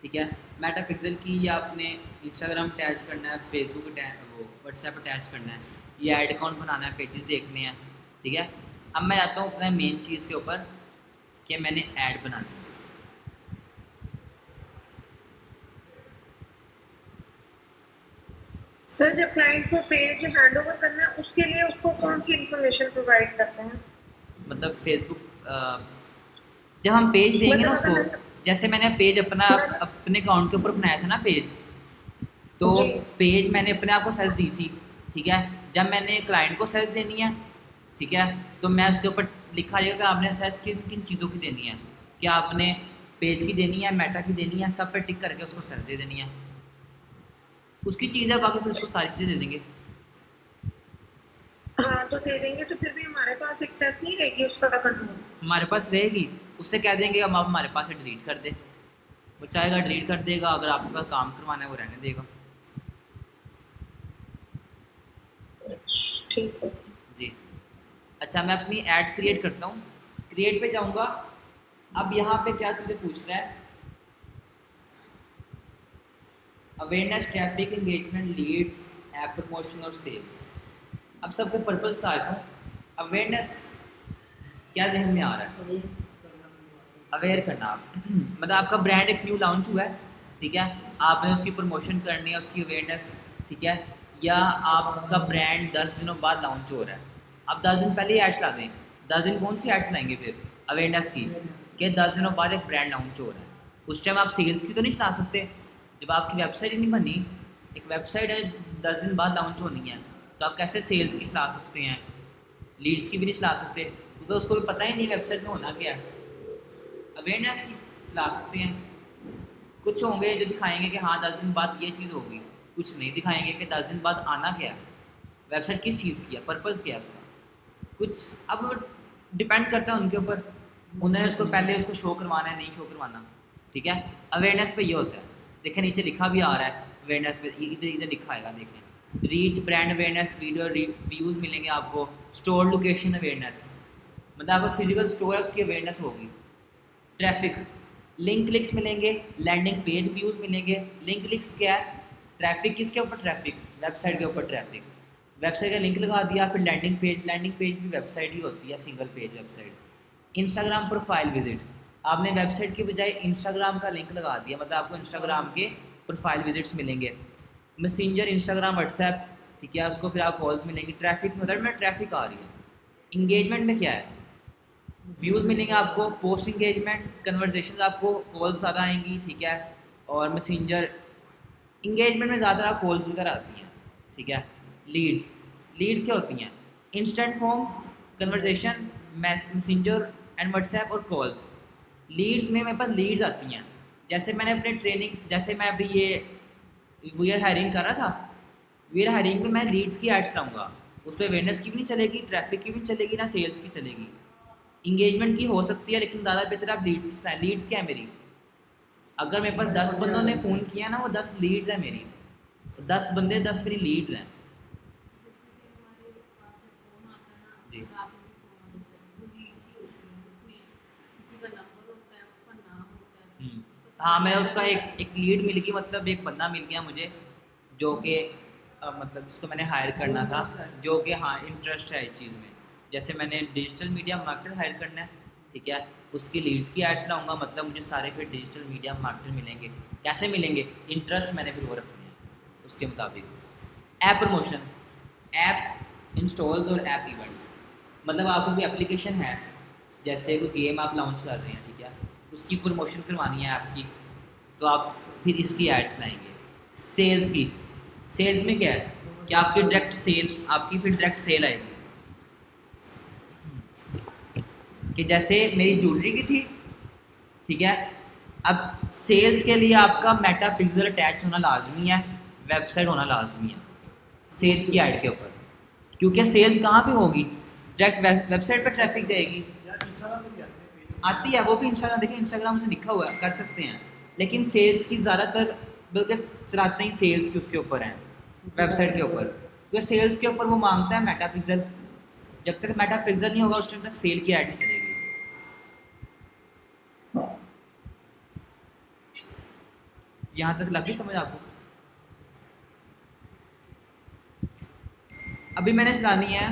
ठीक है। मेटा पिक्सल की या आपने इंस्टाग्राम अटैच करना है, फेसबुक वो व्हाट्सएप अटैच करना है, या ऐड अकाउंट बनाना है, पेजेस देखने हैं, ठीक है। अब मैं आता हूँ अपना मेन चीज़ के ऊपर कि मैंने ऐड बनानी है। सर जब क्लाइंट को पेज हैंड ओवर करना है उसके लिए उसको कौन सी इन्फॉर्मेशन प्रोवाइड करते हैं? मतलब फेसबुक जब हम पेज देंगे ना उसको, जैसे मैंने पेज अपना अपने अकाउंट के ऊपर बनाया था ना पेज, तो पेज मैंने अपने आप को सर्च दी थी, ठीक है। जब मैंने क्लाइंट को सर्च देनी है, ठीक है, तो मैं उसके ऊपर लिखा जाएगा कि आपने सर्च किन किन चीज़ों की देनी है, क्या आपने पेज की देनी है, मेटा की देनी है, सब पे टिक करके उसको सर्च दे देनी है। उसकी चीज़ है, बाकी फिर उसको सारी चीज़ें दे देंगे। हाँ तो दे देंगे, तो फिर भी हमारे पास एक्सेस नहीं रहेगी उसका कंट्रोल। हमारे पास रहेगी, उससे कह देंगे अब आप हमारे पास से डिलीट कर दे, वो चाहेगा डिलीट कर देगा, अगर आपके पास काम करवाना है वो रहने देगा। ठीक है जी। अच्छा मैं अपनी ऐड क्रिएट करता हूँ, क्रिएट पे जाऊँगा। अब यहाँ पे क्या चीज़ें पूछ रहा है, awareness, traffic, engagement, leads, app promotion और सेल्स। अब सबका पर्पज़ बता देता हूँ। अवेयरनेस क्या जहन में आ रहा है, अवेयर करना मतलब आपका ब्रांड एक न्यू लॉन्च हुआ है, ठीक है, आपने उसकी प्रमोशन करनी है, उसकी अवेयरनेस, ठीक है, या आपका ब्रांड 10 दिनों बाद लॉन्च हो रहा है, आप 10 दिन पहले ही एड्स ला दें। 10 दिन कौन सी एड्स लाएंगे फिर अवेयरनेस की, कि 10 दिनों बाद एक ब्रांड लॉन्च हो रहा है, उस टाइम आप सेल्स की तो नहीं चला सकते जब आपकी वेबसाइट ही नहीं बनी। एक वेबसाइट है 10 दिन बाद लॉन्च होनी है, तो आप कैसे सेल्स की चला सकते हैं, लीड्स की भी नहीं चला सकते, क्योंकि उसको भी पता ही नहीं वेबसाइट में होना क्या है। अवेयरनेस की चला सकते हैं, कुछ होंगे जो दिखाएंगे कि हाँ 10 दिन बाद ये चीज़ होगी, कुछ नहीं दिखाएंगे कि 10 दिन बाद आना क्या है, वेबसाइट किस चीज़ की है, पर्पज़ क्या है उसका, कुछ अब डिपेंड करता है उनके ऊपर, उन्होंने उसको पहले उसको शो करवाना है नहीं शो करवाना, ठीक है। अवेयरनेस पे ये होता है, देखें नीचे लिखा भी आ रहा है अवेयरनेस पे, इधर इधर लिखा आएगा, देखें reach, brand awareness, video views मिलेंगे आपको, स्टोर लोकेशन अवेयरनेस, मतलब आपका फिजिकल स्टोर है उसकी अवेयरनेस होगी, ट्रैफिक, लिंक क्लिक्स मिलेंगे, लैंडिंग पेज व्यूज़ मिलेंगे। लिंक क्लिक्स क्या है, ट्रैफिक किसके ऊपर, ट्रैफिक वेबसाइट के ऊपर, ट्रैफिक वेबसाइट का लिंक लगा दिया, फिर लैंडिंग पेज भी वेबसाइट ही होती है, single page website. Instagram profile visit, आपने वेबसाइट की बजाय इंस्टाग्राम का लिंक लगा दिया, मतलब आपको इंस्टाग्राम के प्रोफाइल विजिट्स मिलेंगे। मैसेंजर, इंस्टाग्राम, व्हाट्सएप, ठीक है, उसको फिर आप कॉल्स मिलेंगी। ट्रैफिक में उधर में ट्रैफिक आ रही है। इंगेजमेंट में क्या है, व्यूज़ मिलेंगे आपको, पोस्ट इंगेजमेंट, कन्वर्जेशन, आपको कॉल्स ज़्यादा आएंगी, ठीक है, और मैसेंजर इंगेजमेंट में ज़्यादा कॉल्स वगैरह आती हैं, ठीक है। लीड्स क्या होती हैं, instant form, conversation, messenger and WhatsApp और कॉल्स। लीड्स में मेरे पास लीड्स आती हैं, जैसे मैंने अपने ट्रेनिंग, जैसे मैं अभी ये वीआर हायरिंग कर रहा था, वीआर हायरिंग में मैं लीड्स की एड्स लाऊंगा, उस पर अवेयरनेस की भी नहीं चलेगी, ट्रैफिक की भी नहीं चलेगी, ना सेल्स की चलेगी। इंगेजमेंट की हो सकती है, लेकिन ज़्यादा बेहतर आप लीड्स की चलाएं। लीड्स क्या है मेरी, अगर मेरे पास 10 बंदों ने फ़ोन किया ना, वो 10 लीड्स हैं मेरी, 10 बंदे 10 मेरी लीड्स हैं। जी हाँ, मैं उसका एक लीड मिल गई, मतलब एक बंदा मिल गया मुझे जो कि मतलब जिसको मैंने हायर करना था, जो कि हाँ इंटरेस्ट है इस चीज़ में। जैसे मैंने डिजिटल मीडिया मार्केटर हायर करना है, ठीक है, उसकी लीड्स की एड्स लाऊंगा, मतलब मुझे सारे फिर डिजिटल मीडिया मार्केटर मिलेंगे। कैसे मिलेंगे? इंटरेस्ट मैंने फिर वो रखने हैं उसके मुताबिक। ऐप प्रमोशन, ऐप इंस्टॉल्स और ऐप इवेंट्स, मतलब आपको कोई एप्लीकेशन है, जैसे कोई गेम आप लॉन्च कर रहे हैं, ठीक है, उसकी प्रमोशन करवानी है आपकी, तो आप फिर इसकी एड्स लाएंगे। सेल्स की, सेल्स में क्या है कि आपकी डायरेक्ट सेल, आपकी फिर डायरेक्ट सेल आएगी। कि जैसे मेरी ज्वेलरी की थी, ठीक है, अब सेल्स के लिए आपका मेटा पिक्सल अटैच होना लाजमी है, वेबसाइट होना लाजमी है सेल्स की ऐड के ऊपर, क्योंकि सेल्स कहाँ पे होगी? डायरेक्ट वेबसाइट पर ट्रैफिक जाएगी। यार इंस्टाग्राम पे भी आते हैं पेज। आती है वो भी, इंस्टाग्राम देखिए, इंस्टाग्राम से लिखा हुआ है, कर सकते हैं, लेकिन सेल्स की ज़्यादातर बल्कि चलाते ही सेल्स की उसके ऊपर हैं, वेबसाइट के ऊपर, क्योंकि सेल्स के ऊपर वो मांगता है मेटा पिक्सल। जब तक मेटा पिक्सल नहीं होगा उस टाइम तक सेल की ऐड नहीं चलेगी। यहाँ तक लगी समझ आपको? अभी मैंने चलानी है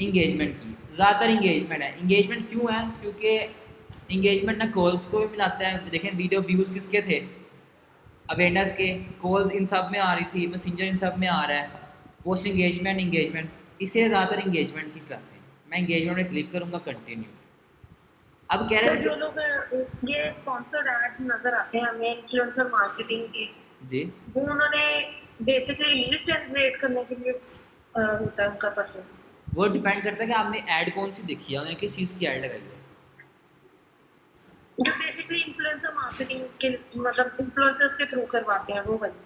इंगेजमेंट की, ज़्यादातर इंगेजमेंट है। इंगेजमेंट क्यों है? क्योंकि इंगेजमेंट ना कॉल्स को भी मिलाता है, देखें वीडियो व्यूज़ किसके थे, अवेयरनेस के, कॉल्स इन सब में आ रही थी, मैसेंजर इन सब में आ रहा है, पोस्ट इंगेजमेंट, इसे ज़्यादातर इंगेजमेंट की चलाते हैं। मैं इंगेजमेंट में क्लिक करूँगा, कंटिन्यू। अब कह सर रहे जो हैं लोग ये स्पॉन्सर्ड एड्स नजर आते हैं हमें इन्फ्लुएंसर मार्केटिंग के, जी, वो उन्होंने बेसिकली लीड जनरेट करने के लिए होता है उनका पर्पस। वो डिपेंड करता है कि आपने ऐड कौन सी देखी है, उन्होंने किस चीज़ की ऐड लगाई है। जो बेसिकली इन्फ्लुएंसर मार्केटिंग के मतलब इन्फ्लुएंसर्स के थ्रू करवाते हैं वो वाली।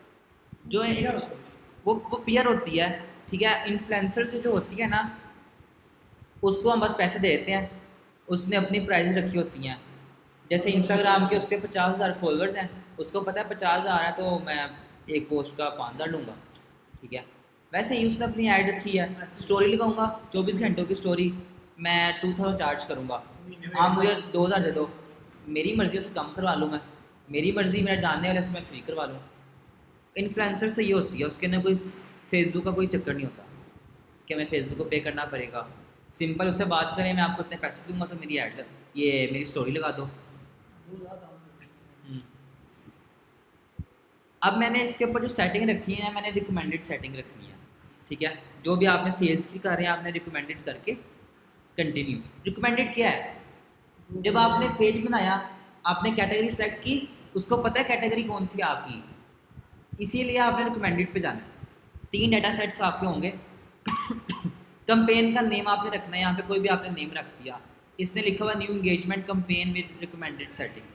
जो वो पीयर होती है, ठीक है, इन्फ्लुएंसर से जो होती है ना, उसको हम बस पैसे दे देते हैं, उसने अपनी प्राइस रखी होती हैं। जैसे इंस्टाग्राम के, उस पर 50,000 फॉलोअर्स हैं, उसको पता है 50,000 है तो मैं एक पोस्ट का 5,000 लूँगा, ठीक है। वैसे ही उसने अपनी ऐड रखी है, स्टोरी लगाऊंगा 24 घंटों की स्टोरी, मैं 2,000 चार्ज करूँगा, आप मुझे 2,000 दे दो, मेरी मर्ज़ी से कम करवा लूँ मैं, मेरी मर्ज़ी, मेरा जानने वाले से मैं फ्री करवा लूँ। इन्फ्लुएंसर से ये होती है, उसके ना कोई फेसबुक का कोई चक्कर नहीं होता कि मैं फेसबुक को पे करना पड़ेगा। सिंपल उससे बात करें, मैं आपको इतने पैसे दूंगा तो मेरी ऐड ये मेरी स्टोरी लगा दो। वो ज़्यादा काम करते हैं। हम्म। अब मैंने इसके ऊपर जो सेटिंग रखी है, मैंने रिकमेंडेड सेटिंग रखनी है, ठीक है। जो भी आपने सेल्स की कर रहे हैं, आपने रिकमेंडेड करके कंटिन्यू। रिकमेंडेड क्या है? जब आपने पेज बनाया, आपने कैटेगरी सेलेक्ट की, उसको पता है कैटेगरी कौन सी है आपकी, इसीलिए आपने रिकमेंडेड पे जाना है। 3 डाटा सेट्स आपके होंगे। कंपेन का नेम आपने रखना है, यहाँ पे कोई भी आपने नेम रख दिया, इसने लिखा हुआ new engagement campaign with recommended setting,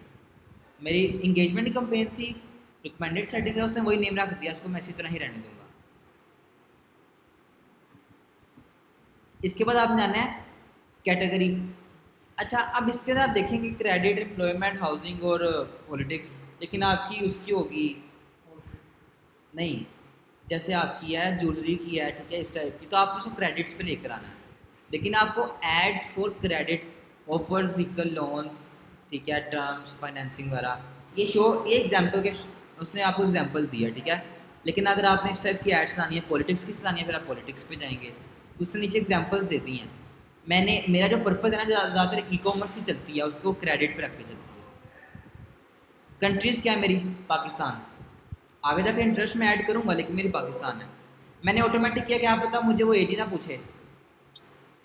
मेरी इंगेजमेंट कंपेन थी, रिकमेंडेड सेटिंग है, उसने वही नेम रख दिया, इसको मैं इसी तरह ही रहने दूंगा। इसके बाद आपने जाना है कैटेगरी। अच्छा, अब इसके अंदर आप देखेंगे क्रेडिट, एम्प्लॉयमेंट, हाउसिंग और पॉलिटिक्स, लेकिन आपकी उसकी होगी और से नहीं, जैसे आपकी है ज्वेलरी की है, ठीक है, इस टाइप की, तो आपको उसको क्रेडिट्स पे लेकर आना है। लेकिन आपको ads for credit, offers, vehicle loans, ठीक है, टर्म्स, फाइनेंसिंग वगैरह, ये शो, ये एग्जाम्पल के उसने आपको एग्जाम्पल दिया, ठीक है। लेकिन अगर आपने इस टाइप की एड्स लानी है, पॉलिटिक्स की चलानी है, फिर आप पॉलिटिक्स पे जाएंगे, उससे नीचे एग्जाम्पल्स दे दी हैं। मेरा जो पर्पज़ है ना, जो ज़्यादातर ई कॉमर्स ही चलती है, उसको क्रेडिट पे रख के चलती है। कंट्रीज़ क्या है मेरी? पाकिस्तान, आगे जाकर इंटरेस्ट में ऐड करूंगा, लेकिन मेरी पाकिस्तान है। मैंने ऑटोमेटिक किया, क्या पता मुझे वो एज ही ना पूछे,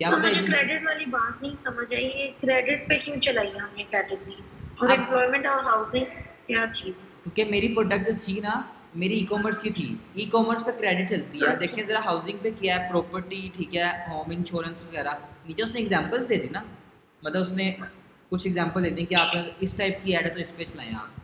क्या तो पता मुझे एज। क्रेडिट वाली बात नहीं समझ आई, ये क्रेडिट पे क्यों चलाई हमने कैटेगरीज और अब एम्प्लॉयमेंट और हाउसिंग क्या चीज़ है? क्योंकि मेरी प्रोडक्ट जो थी ना, मेरी ई कॉमर्स की थी, ई कॉमर्स पे क्रेडिट चलती है। अच्छा। देखिए ज़रा हाउसिंग पे क्या है, प्रॉपर्टी, ठीक है, होम इंश्योरेंस वगैरह, नीचे उसने एग्जांपल्स दे दी ना, मतलब उसने कुछ एग्जांपल दे दी कि आप इस टाइप की ऐड है तो इस पे चलाएं आप।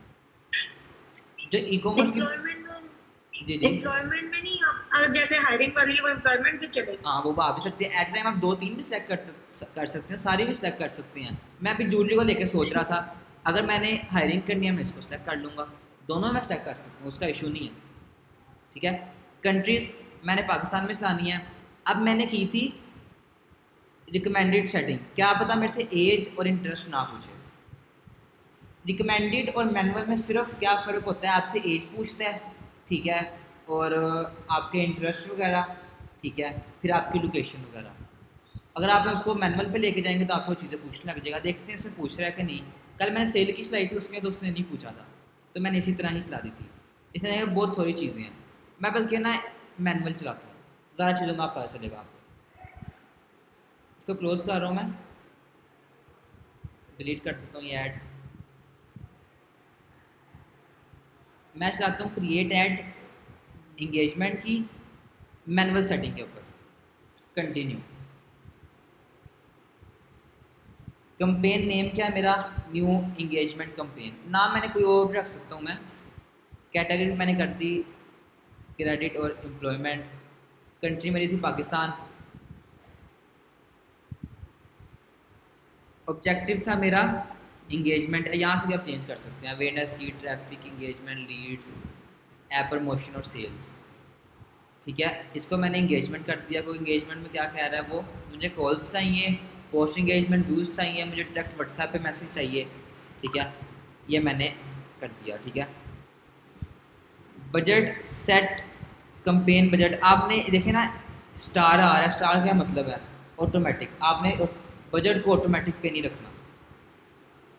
जो ई कॉमर्स की, एम्प्लॉयमेंट में, जी जी, एम्प्लॉयमेंट में नहीं, आप जैसे हायरिंग वाली है वो एम्प्लॉयमेंट भी चलेगी। हाँ वो आ भी सकती है, एट टाइम आप 2-3 भी सिलेक्ट कर सकते हैं, सारी भी सिलेक्ट कर सकते हैं। मैं अभी ज्वेलरी को लेकर सोच रहा था अगर मैंने हायरिंग करनी है मैं इसको सेलेक्ट कर लूँगा, दोनों मैं सेलेक्ट कर सकता हूँ, उसका इशू नहीं है, ठीक है। कंट्रीज़ मैंने पाकिस्तान में चलानी है। अब मैंने की थी रिकमेंडेड सेटिंग, क्या पता मेरे से एज और इंटरेस्ट ना पूछे। रिकमेंडेड और मैनुअल में सिर्फ क्या फ़र्क होता है, आपसे एज पूछता है, ठीक है, और आपके इंटरेस्ट वगैरह, ठीक है, फिर आपकी लोकेशन वगैरह। अगर आप उसको मैनुअल पे लेके जाएंगे तो आपसे वो चीज़ें पूछने लग जाएगा, देखते हैं इसमें पूछ रहा है कि नहीं। कल मैंने सेल की चलाई थी उसमें, तो उसने नहीं पूछा था, तो मैंने इसी तरह ही चला दी थी। इसमें बहुत थोड़ी चीज़ें हैं, मैं बल्कि ना मैनुअल चलाता हूँ, ज़्यादा चीज़ों का पता चलेगा आपको। इसको क्लोज कर रहा हूँ मैं, डिलीट कर देता हूँ ये ऐड। मैं चलाता हूँ क्रिएट ऐड इंगेजमेंट की मैनुअल सेटिंग के ऊपर, कंटिन्यू। कंपेन नेम क्या है मेरा, न्यू इंगेजमेंट कंपेन। नाम मैंने कोई और भी रख सकता हूँ मैं। कैटेगरी मैंने कर दी क्रेडिट और एम्प्लॉयमेंट। कंट्री मेरी थी पाकिस्तान। ऑब्जेक्टिव था मेरा इंगेजमेंट, यहाँ से भी आप चेंज कर सकते हैं, awareness, seat, traffic, engagement, leads, app promotion और सेल्स, ठीक है। इसको मैंने इंगेजमेंट कर दिया। कोई इंगेजमेंट में क्या कह रहा है वो, मुझे कॉल्स चाहिए, पोस्ट इंगेजमेंट व्यूज़ चाहिए, मुझे डायरेक्ट व्हाट्सएप पे मैसेज चाहिए, ठीक है, ये मैंने कर दिया, ठीक है। बजट सेट कंपेन बजट, आपने देखे ना स्टार आ रहा है, स्टार क्या मतलब है, ऑटोमेटिक। आपने बजट को ऑटोमेटिक पे नहीं रखना,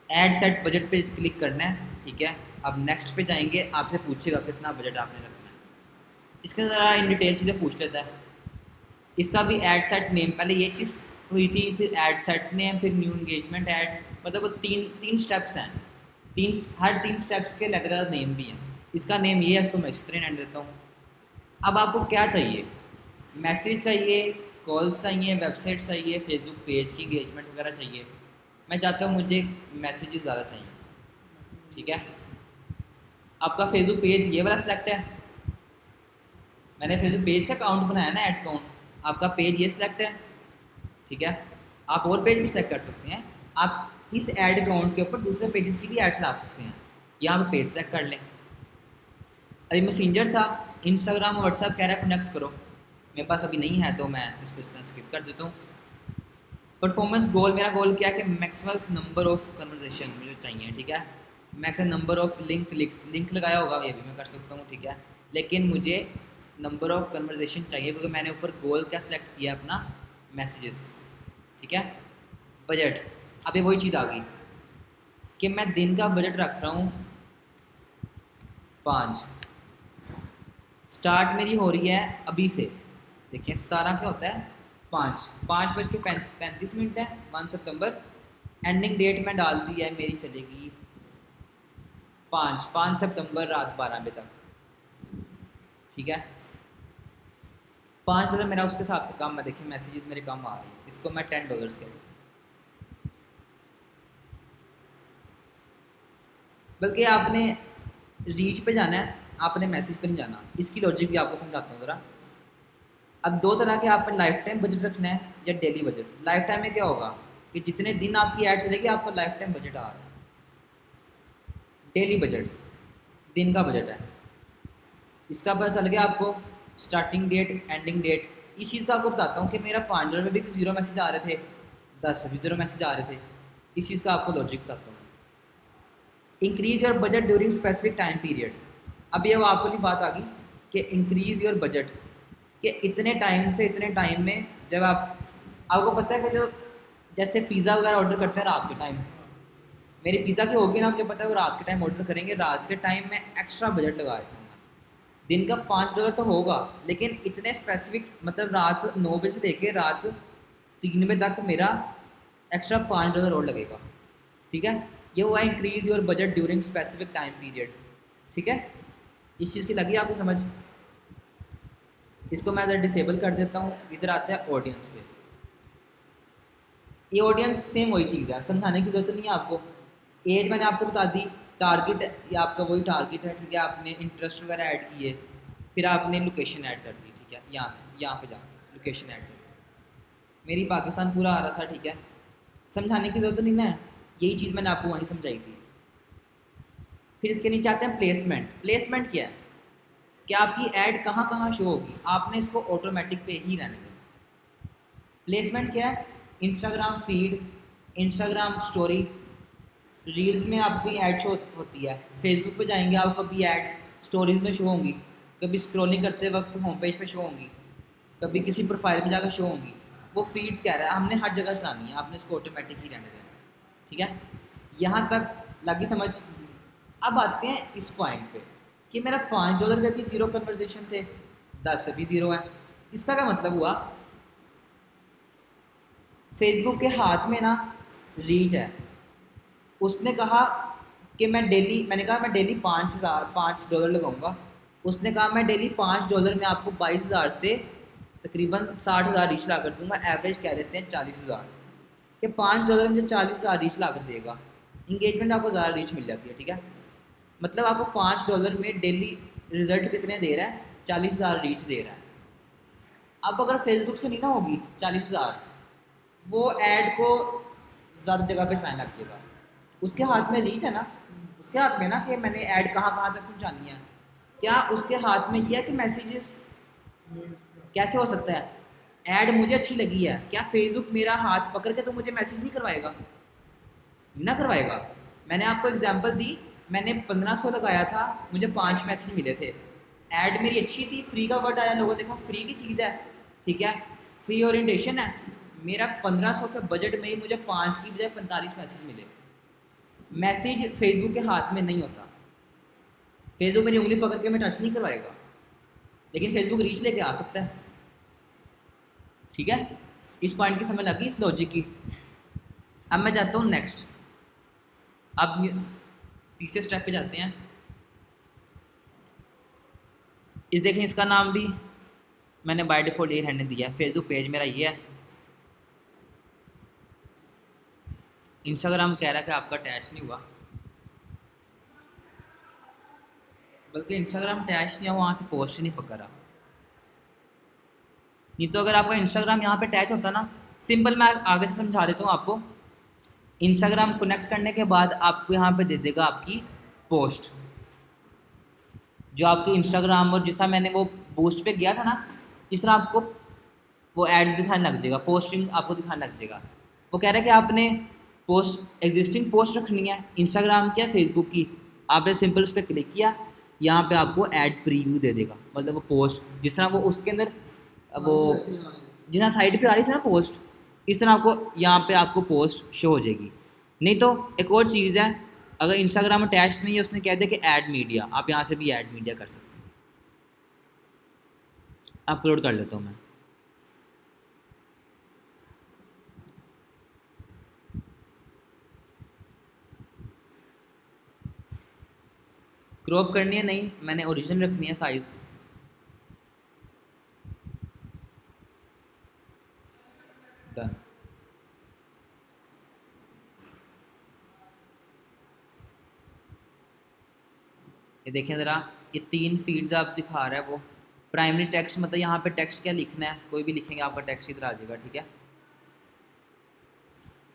ऐड सेट बजट पे क्लिक करना है, ठीक है। अब नेक्स्ट पे जाएंगे, आपसे पूछेगा कितना बजट आपने रखना है, इसके ज़रा इन डिटेल चीज़ें पूछ लेता है। इसका भी ऐड सेट नेम, पहले ये चीज़ हुई थी, फिर ऐड सेट नेम, फिर न्यू इंगेजमेंट ऐड, मतलब वो तीन स्टेप्स हैं, हर तीन स्टेप्स के अलग अलग नेम भी हैं। इसका नेम ये है, इसको मैं इस तरह नाम देता हूँ। अब आपको क्या चाहिए, मैसेज चाहिए, कॉल्स चाहिए, वेबसाइट चाहिए, फेसबुक पेज की इंगेजमेंट वगैरह चाहिए। मैं चाहता हूँ मुझे मैसेजेस ज़्यादा चाहिए, ठीक है। आपका फेसबुक पेज ये वाला सिलेक्ट है, मैंने फेसबुक पेज का अकाउंट बनाया ना, ऐड अकाउंट, आपका पेज ये सिलेक्ट है, ठीक है। आप और पेज भी सिलेक्ट कर सकते हैं, आप इस ऐड अकाउंट के ऊपर दूसरे पेजेस की भी ऐड ला सकते हैं, यहाँ पे पेज सिलेक्ट कर लें। अभी मैसेंजर था, इंस्टाग्राम और व्हाट्सएप कह रहा है कनेक्ट करो, मेरे पास अभी नहीं है तो मैं इसको इस तरह स्किप कर देता हूँ। परफॉर्मेंस गोल, मेरा गोल क्या है कि मैक्सिमम नंबर ऑफ कन्वर्सेशन मुझे चाहिए, ठीक है। मैक्सिमम नंबर ऑफ लिंक लगाया होगा, ये भी मैं कर सकता हूँ, ठीक है, लेकिन मुझे नंबर ऑफ कन्वर्सेशन चाहिए क्योंकि मैंने ऊपर गोल क्या सेलेक्ट किया अपना, मैसेजेस, ठीक है। बजट, अभी वही चीज़ आ गई कि मैं दिन का बजट रख रहा हूँ 5। स्टार्ट मेरी हो रही है अभी से, देखिए 17 क्या होता है, 5:35 है, 1 सितंबर। एंडिंग डेट मैं डाल दी है, मेरी चलेगी 5 सितंबर रात 12 बजे तक, ठीक है। $5 मेरा उसके हिसाब से कम है, देखिए मैसेजेस मेरे कम आ रहे हैं, इसको मैं $10 के, बल्कि आपने रीच पे जाना है, आपने मैसेज पे नहीं जाना। इसकी लॉजिक भी आपको समझाता हूँ ज़रा। अब दो तरह के आपने लाइफ टाइम बजट रखना है या डेली बजट। लाइफ टाइम में क्या होगा कि जितने दिन आपकी ऐड चलेगी आपको लाइफ टाइम बजट आ रहा है। डेली बजट दिन का बजट है, इसका पता चल गया आपको, स्टार्टिंग डेट, एंडिंग डेट। इस चीज़ का आपको बताता हूँ कि मेरा $5 में भी कुछ 0 मैसेज आ रहे थे, 10 भी 0 मैसेज आ रहे थे। इस चीज़ का आपको लॉजिक बताता हूँ। Increase your budget during specific time period, अब ये वो आपको नहीं बात आ गई कि इंक्रीज योर बजट कि इतने टाइम से इतने टाइम में, जब आपको पता है कि जो जैसे पिज़्ज़ा वगैरह ऑर्डर करते हैं रात के टाइम, मेरी पिज़्ज़ा की होगी ना, मुझे पता है वो रात के टाइम ऑर्डर करेंगे, रात के टाइम में एक्स्ट्रा बजट लगा देता हूँ मैं। दिन का $5 तो होगा, लेकिन इतने स्पेसिफिक, मतलब रात 9 बजे से लेके रात 3 बजे तक मेरा एक्स्ट्रा $5 और लगेगा, ठीक है। ये हुआ increase your budget during specific time period, ठीक है। इस चीज़ की लगी आपको समझ। इसको मैं इधर डिसेबल कर देता हूँ। इधर आता है ऑडियंस पे। ये ऑडियंस सेम वही चीज़ है, समझाने की जरूरत नहीं है आपको। एज मैंने आपको बता दी, टारगेट ये आपका वही टारगेट है, ठीक है। आपने इंटरेस्ट वगैरह ऐड किए, फिर आपने लोकेशन ऐड कर दी, ठीक है। यहाँ पे जाओ, लोकेशन ऐड कर दी। मेरी पाकिस्तान पूरा आ रहा था, ठीक है। समझाने की जरूरत नहीं ना है, यही चीज़ मैंने आपको वहीं समझाई थी। फिर इसके नीचे आते हैं प्लेसमेंट। प्लेसमेंट क्या है कि आपकी ऐड कहाँ कहाँ शो होगी, आपने इसको ऑटोमेटिक पे ही रहने देना। प्लेसमेंट क्या है, Instagram feed, Instagram story, reels में आपकी ऐड शो होती है, फेसबुक पे जाएंगे आपको भी ऐड स्टोरीज में शो होंगी, कभी स्क्रॉलिंग करते वक्त होम पेज पे शो होंगी, कभी किसी प्रोफाइल में जाकर शो होंगी। वो फीड्स कह रहा है हमने हर जगह चलानी है, आपने इसको ऑटोमेटिक ही रहने देना है। ठीक है, यहाँ तक लगी समझ। अब आते हैं इस पॉइंट पे कि मेरा $5 पे भी ज़ीरो कन्वर्जेशन थे, 10 से भी ज़ीरो है। इसका क्या मतलब हुआ, फेसबुक के हाथ में ना रीच है, उसने कहा कि मैंने कहा मैं डेली $5 लगाऊंगा, उसने कहा मैं डेली $5 में आपको 22,000 से तकरीबन 60,000 रीच ला कर दूंगा, एवरेज कह देते हैं 40,000, कि $5 मुझे 40,000 रीच ला कर देगा, इंगेजमेंट आपको ज़्यादा रीच मिल जाती है। ठीक है, मतलब आपको $5 में डेली रिजल्ट कितने दे रहा है, 40,000 रीच दे रहा है। अब अगर फेसबुक से नहीं ना होगी 40,000, वो ऐड को ज़्यादा जगह पे फैलाने लग जाएगा। उसके हाथ में रीच है ना, उसके हाथ में ना कि मैंने ऐड कहाँ कहाँ तक पहुँचानी है। क्या उसके हाथ में यह है कि मैसेजेस कैसे हो सकता है, ऐड मुझे अच्छी लगी है, क्या फेसबुक मेरा हाथ पकड़ के तो मुझे मैसेज नहीं करवाएगा, नहीं ना करवाएगा। मैंने आपको एग्जांपल दी, मैंने 1500 लगाया था, मुझे 5 मैसेज मिले थे, ऐड मेरी अच्छी थी, फ्री का वर्ड आया, लोगों ने देखा फ्री की चीज़ है, ठीक है, फ्री ओरिएंटेशन है, मेरा 1500 के बजट में ही मुझे 5 की बजाय 45 मैसेज मिले। मैसेज फेसबुक के हाथ में नहीं होता, फेसबुक मेरी उंगली पकड़ के मैं टच नहीं करवाएगा, लेकिन फेसबुक रीच लेके आ सकता है। ठीक है, इस पॉइंट की समझ लगी, इस लॉजिक की। अब मैं जाता हूँ नेक्स्ट, अब तीसरे स्टेप पे जाते हैं। इस देखें, इसका नाम भी मैंने बाय डिफ़ॉल्ट ये रहने दिया है, फेसबुक पेज मेरा ये है। इंस्टाग्राम कह रहा है कि आपका अटैच नहीं हुआ, बल्कि इंस्टाग्राम अटैच नहीं हुआ, वहाँ से पोस्ट ही नहीं पकड़ रहा। नहीं तो अगर आपका इंस्टाग्राम यहाँ पे अटैच होता ना, सिंपल मैं आगे से समझा देता हूँ आपको। इंस्टाग्राम कनेक्ट करने के बाद आपको यहाँ पे दे देगा आपकी पोस्ट, जो आपकी इंस्टाग्राम और जिस तरह मैंने वो बूस्ट पे गया था ना, इस तरह आपको वो एड्स दिखाने लग जाएगा, पोस्टिंग आपको दिखाने लग जाएगा। वो कह रहा है कि आपने पोस्ट एग्जिस्टिंग पोस्ट रखनी है इंस्टाग्राम की या फेसबुक की, आपने सिंपल उस पर क्लिक किया, यहाँ पे आपको ऐड प्रीव्यू दे देगा, मतलब वो पोस्ट जिस तरह वो उसके अंदर वो जिस तरह साइड पे आ रही थी ना पोस्ट, इस तरह आपको यहाँ पे आपको पोस्ट शो हो जाएगी। नहीं तो एक और चीज़ है, अगर इंस्टाग्राम अटैच नहीं है, उसने कह दिया कि ऐड मीडिया, आप यहाँ से भी ऐड मीडिया कर सकते हैं। अपलोड कर लेता हूँ मैं, क्रॉप करनी है नहीं, मैंने ओरिजिनल रखनी है साइज़। डन। ये देखें ज़रा, ये 3 फीड्स आप दिखा रहा है वो। प्राइमरी टेक्स्ट मतलब यहाँ पे टेक्स्ट क्या लिखना है, कोई भी लिखेंगे आपका टेक्स्ट इधर आ जाएगा। ठीक है,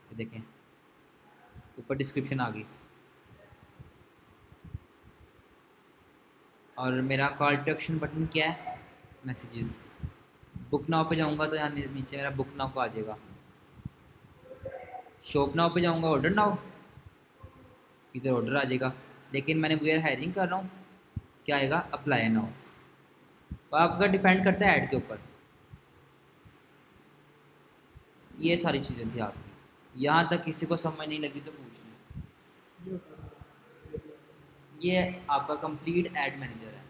ये देखें ऊपर डिस्क्रिप्शन आ गई, और मेरा कॉल टू एक्शन बटन क्या है, मैसेजेस। बुक नाउ पे जाऊँगा तो यहाँ नीचे मेरा बुक नाउ का आ जाएगा, शॉप नाउ पे जाऊँगा ऑर्डर नाउ, इधर ऑर्डर आ जाएगा। लेकिन मैंने वेयर हायरिंग कर रहा हूँ, क्या आएगा, अप्लाई नाउ। तो आपका डिपेंड करता है ऐड के ऊपर। ये सारी चीज़ें थी आपकी, यहाँ तक किसी को समझ नहीं लगी तो पूछ लें। ये आपका कंप्लीट ऐड मैनेजर है।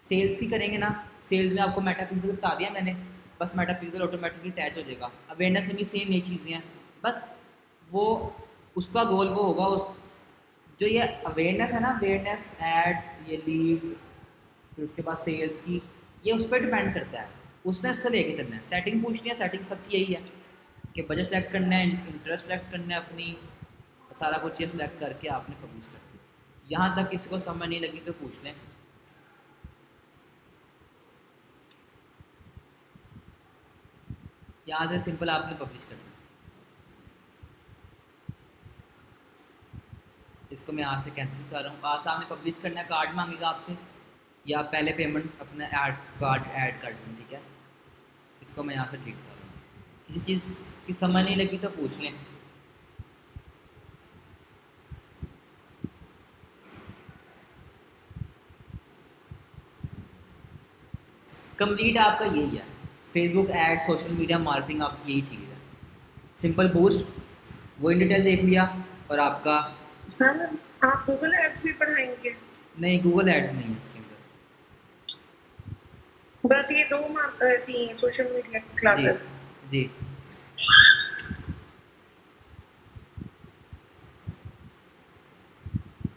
सेल्स की करेंगे ना, सेल्स में आपको मेटा पिक्सल बता दिया मैंने, बस मेटा पिक्सल ऑटोमेटिकली अटैच हो जाएगा। अवेयरनेस में भी सेम ये चीज़ें हैं, बस वो उसका गोल वो होगा, उस जो ये अवेयरनेस है ना, अवेयरनेस ऐड, ये लीड, फिर उसके बाद सेल्स की, ये उस पर डिपेंड करता है, उसने इसको लेके चलना है। सेटिंग पूछनी है, सेटिंग सबकी यही है कि बजट सेलेक्ट करना है, इंटरेस्ट सेलेक्ट करना है अपनी, सारा कुछ ये सिलेक्ट करके आपने पब्लिश कर दिया। यहाँ तक किसी को समझ नहीं लगी तो पूछ लें। यहाँ से सिंपल आपने पब्लिश कर दिया। इसको मैं यहाँ से कैंसिल कर रहा हूँ। आज आपने पब्लिश करना है, कार्ड मांगेगा आपसे, या पहले पेमेंट अपना कार्ड ऐड कर दें, ठीक है। इसको मैं यहाँ से डिलीट कर रहा हूँ। किसी चीज़ की समझ नहीं लगी तो पूछ लें। कंप्लीट आपका यही है, Facebook ad, social media marketing, आपकी यही चीज़ है। सिंपल बूस्ट वो इन डिटेल देख लिया, और आपका सर आप गूगल एड्स भी पढ़ाएंगे? नहीं, गूगल एड्स नहीं है इसके अंदर। बस ये दो थी सोशल मीडिया की क्लासेस। जी,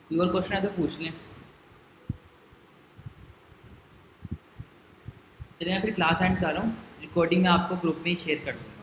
कोई और क्वेश्चन है तो पूछ लें। चलिए मैं फिर क्लास एंड कर रहा हूँ, रिकॉर्डिंग मैं आपको ग्रुप में ही शेयर कर दूँगा।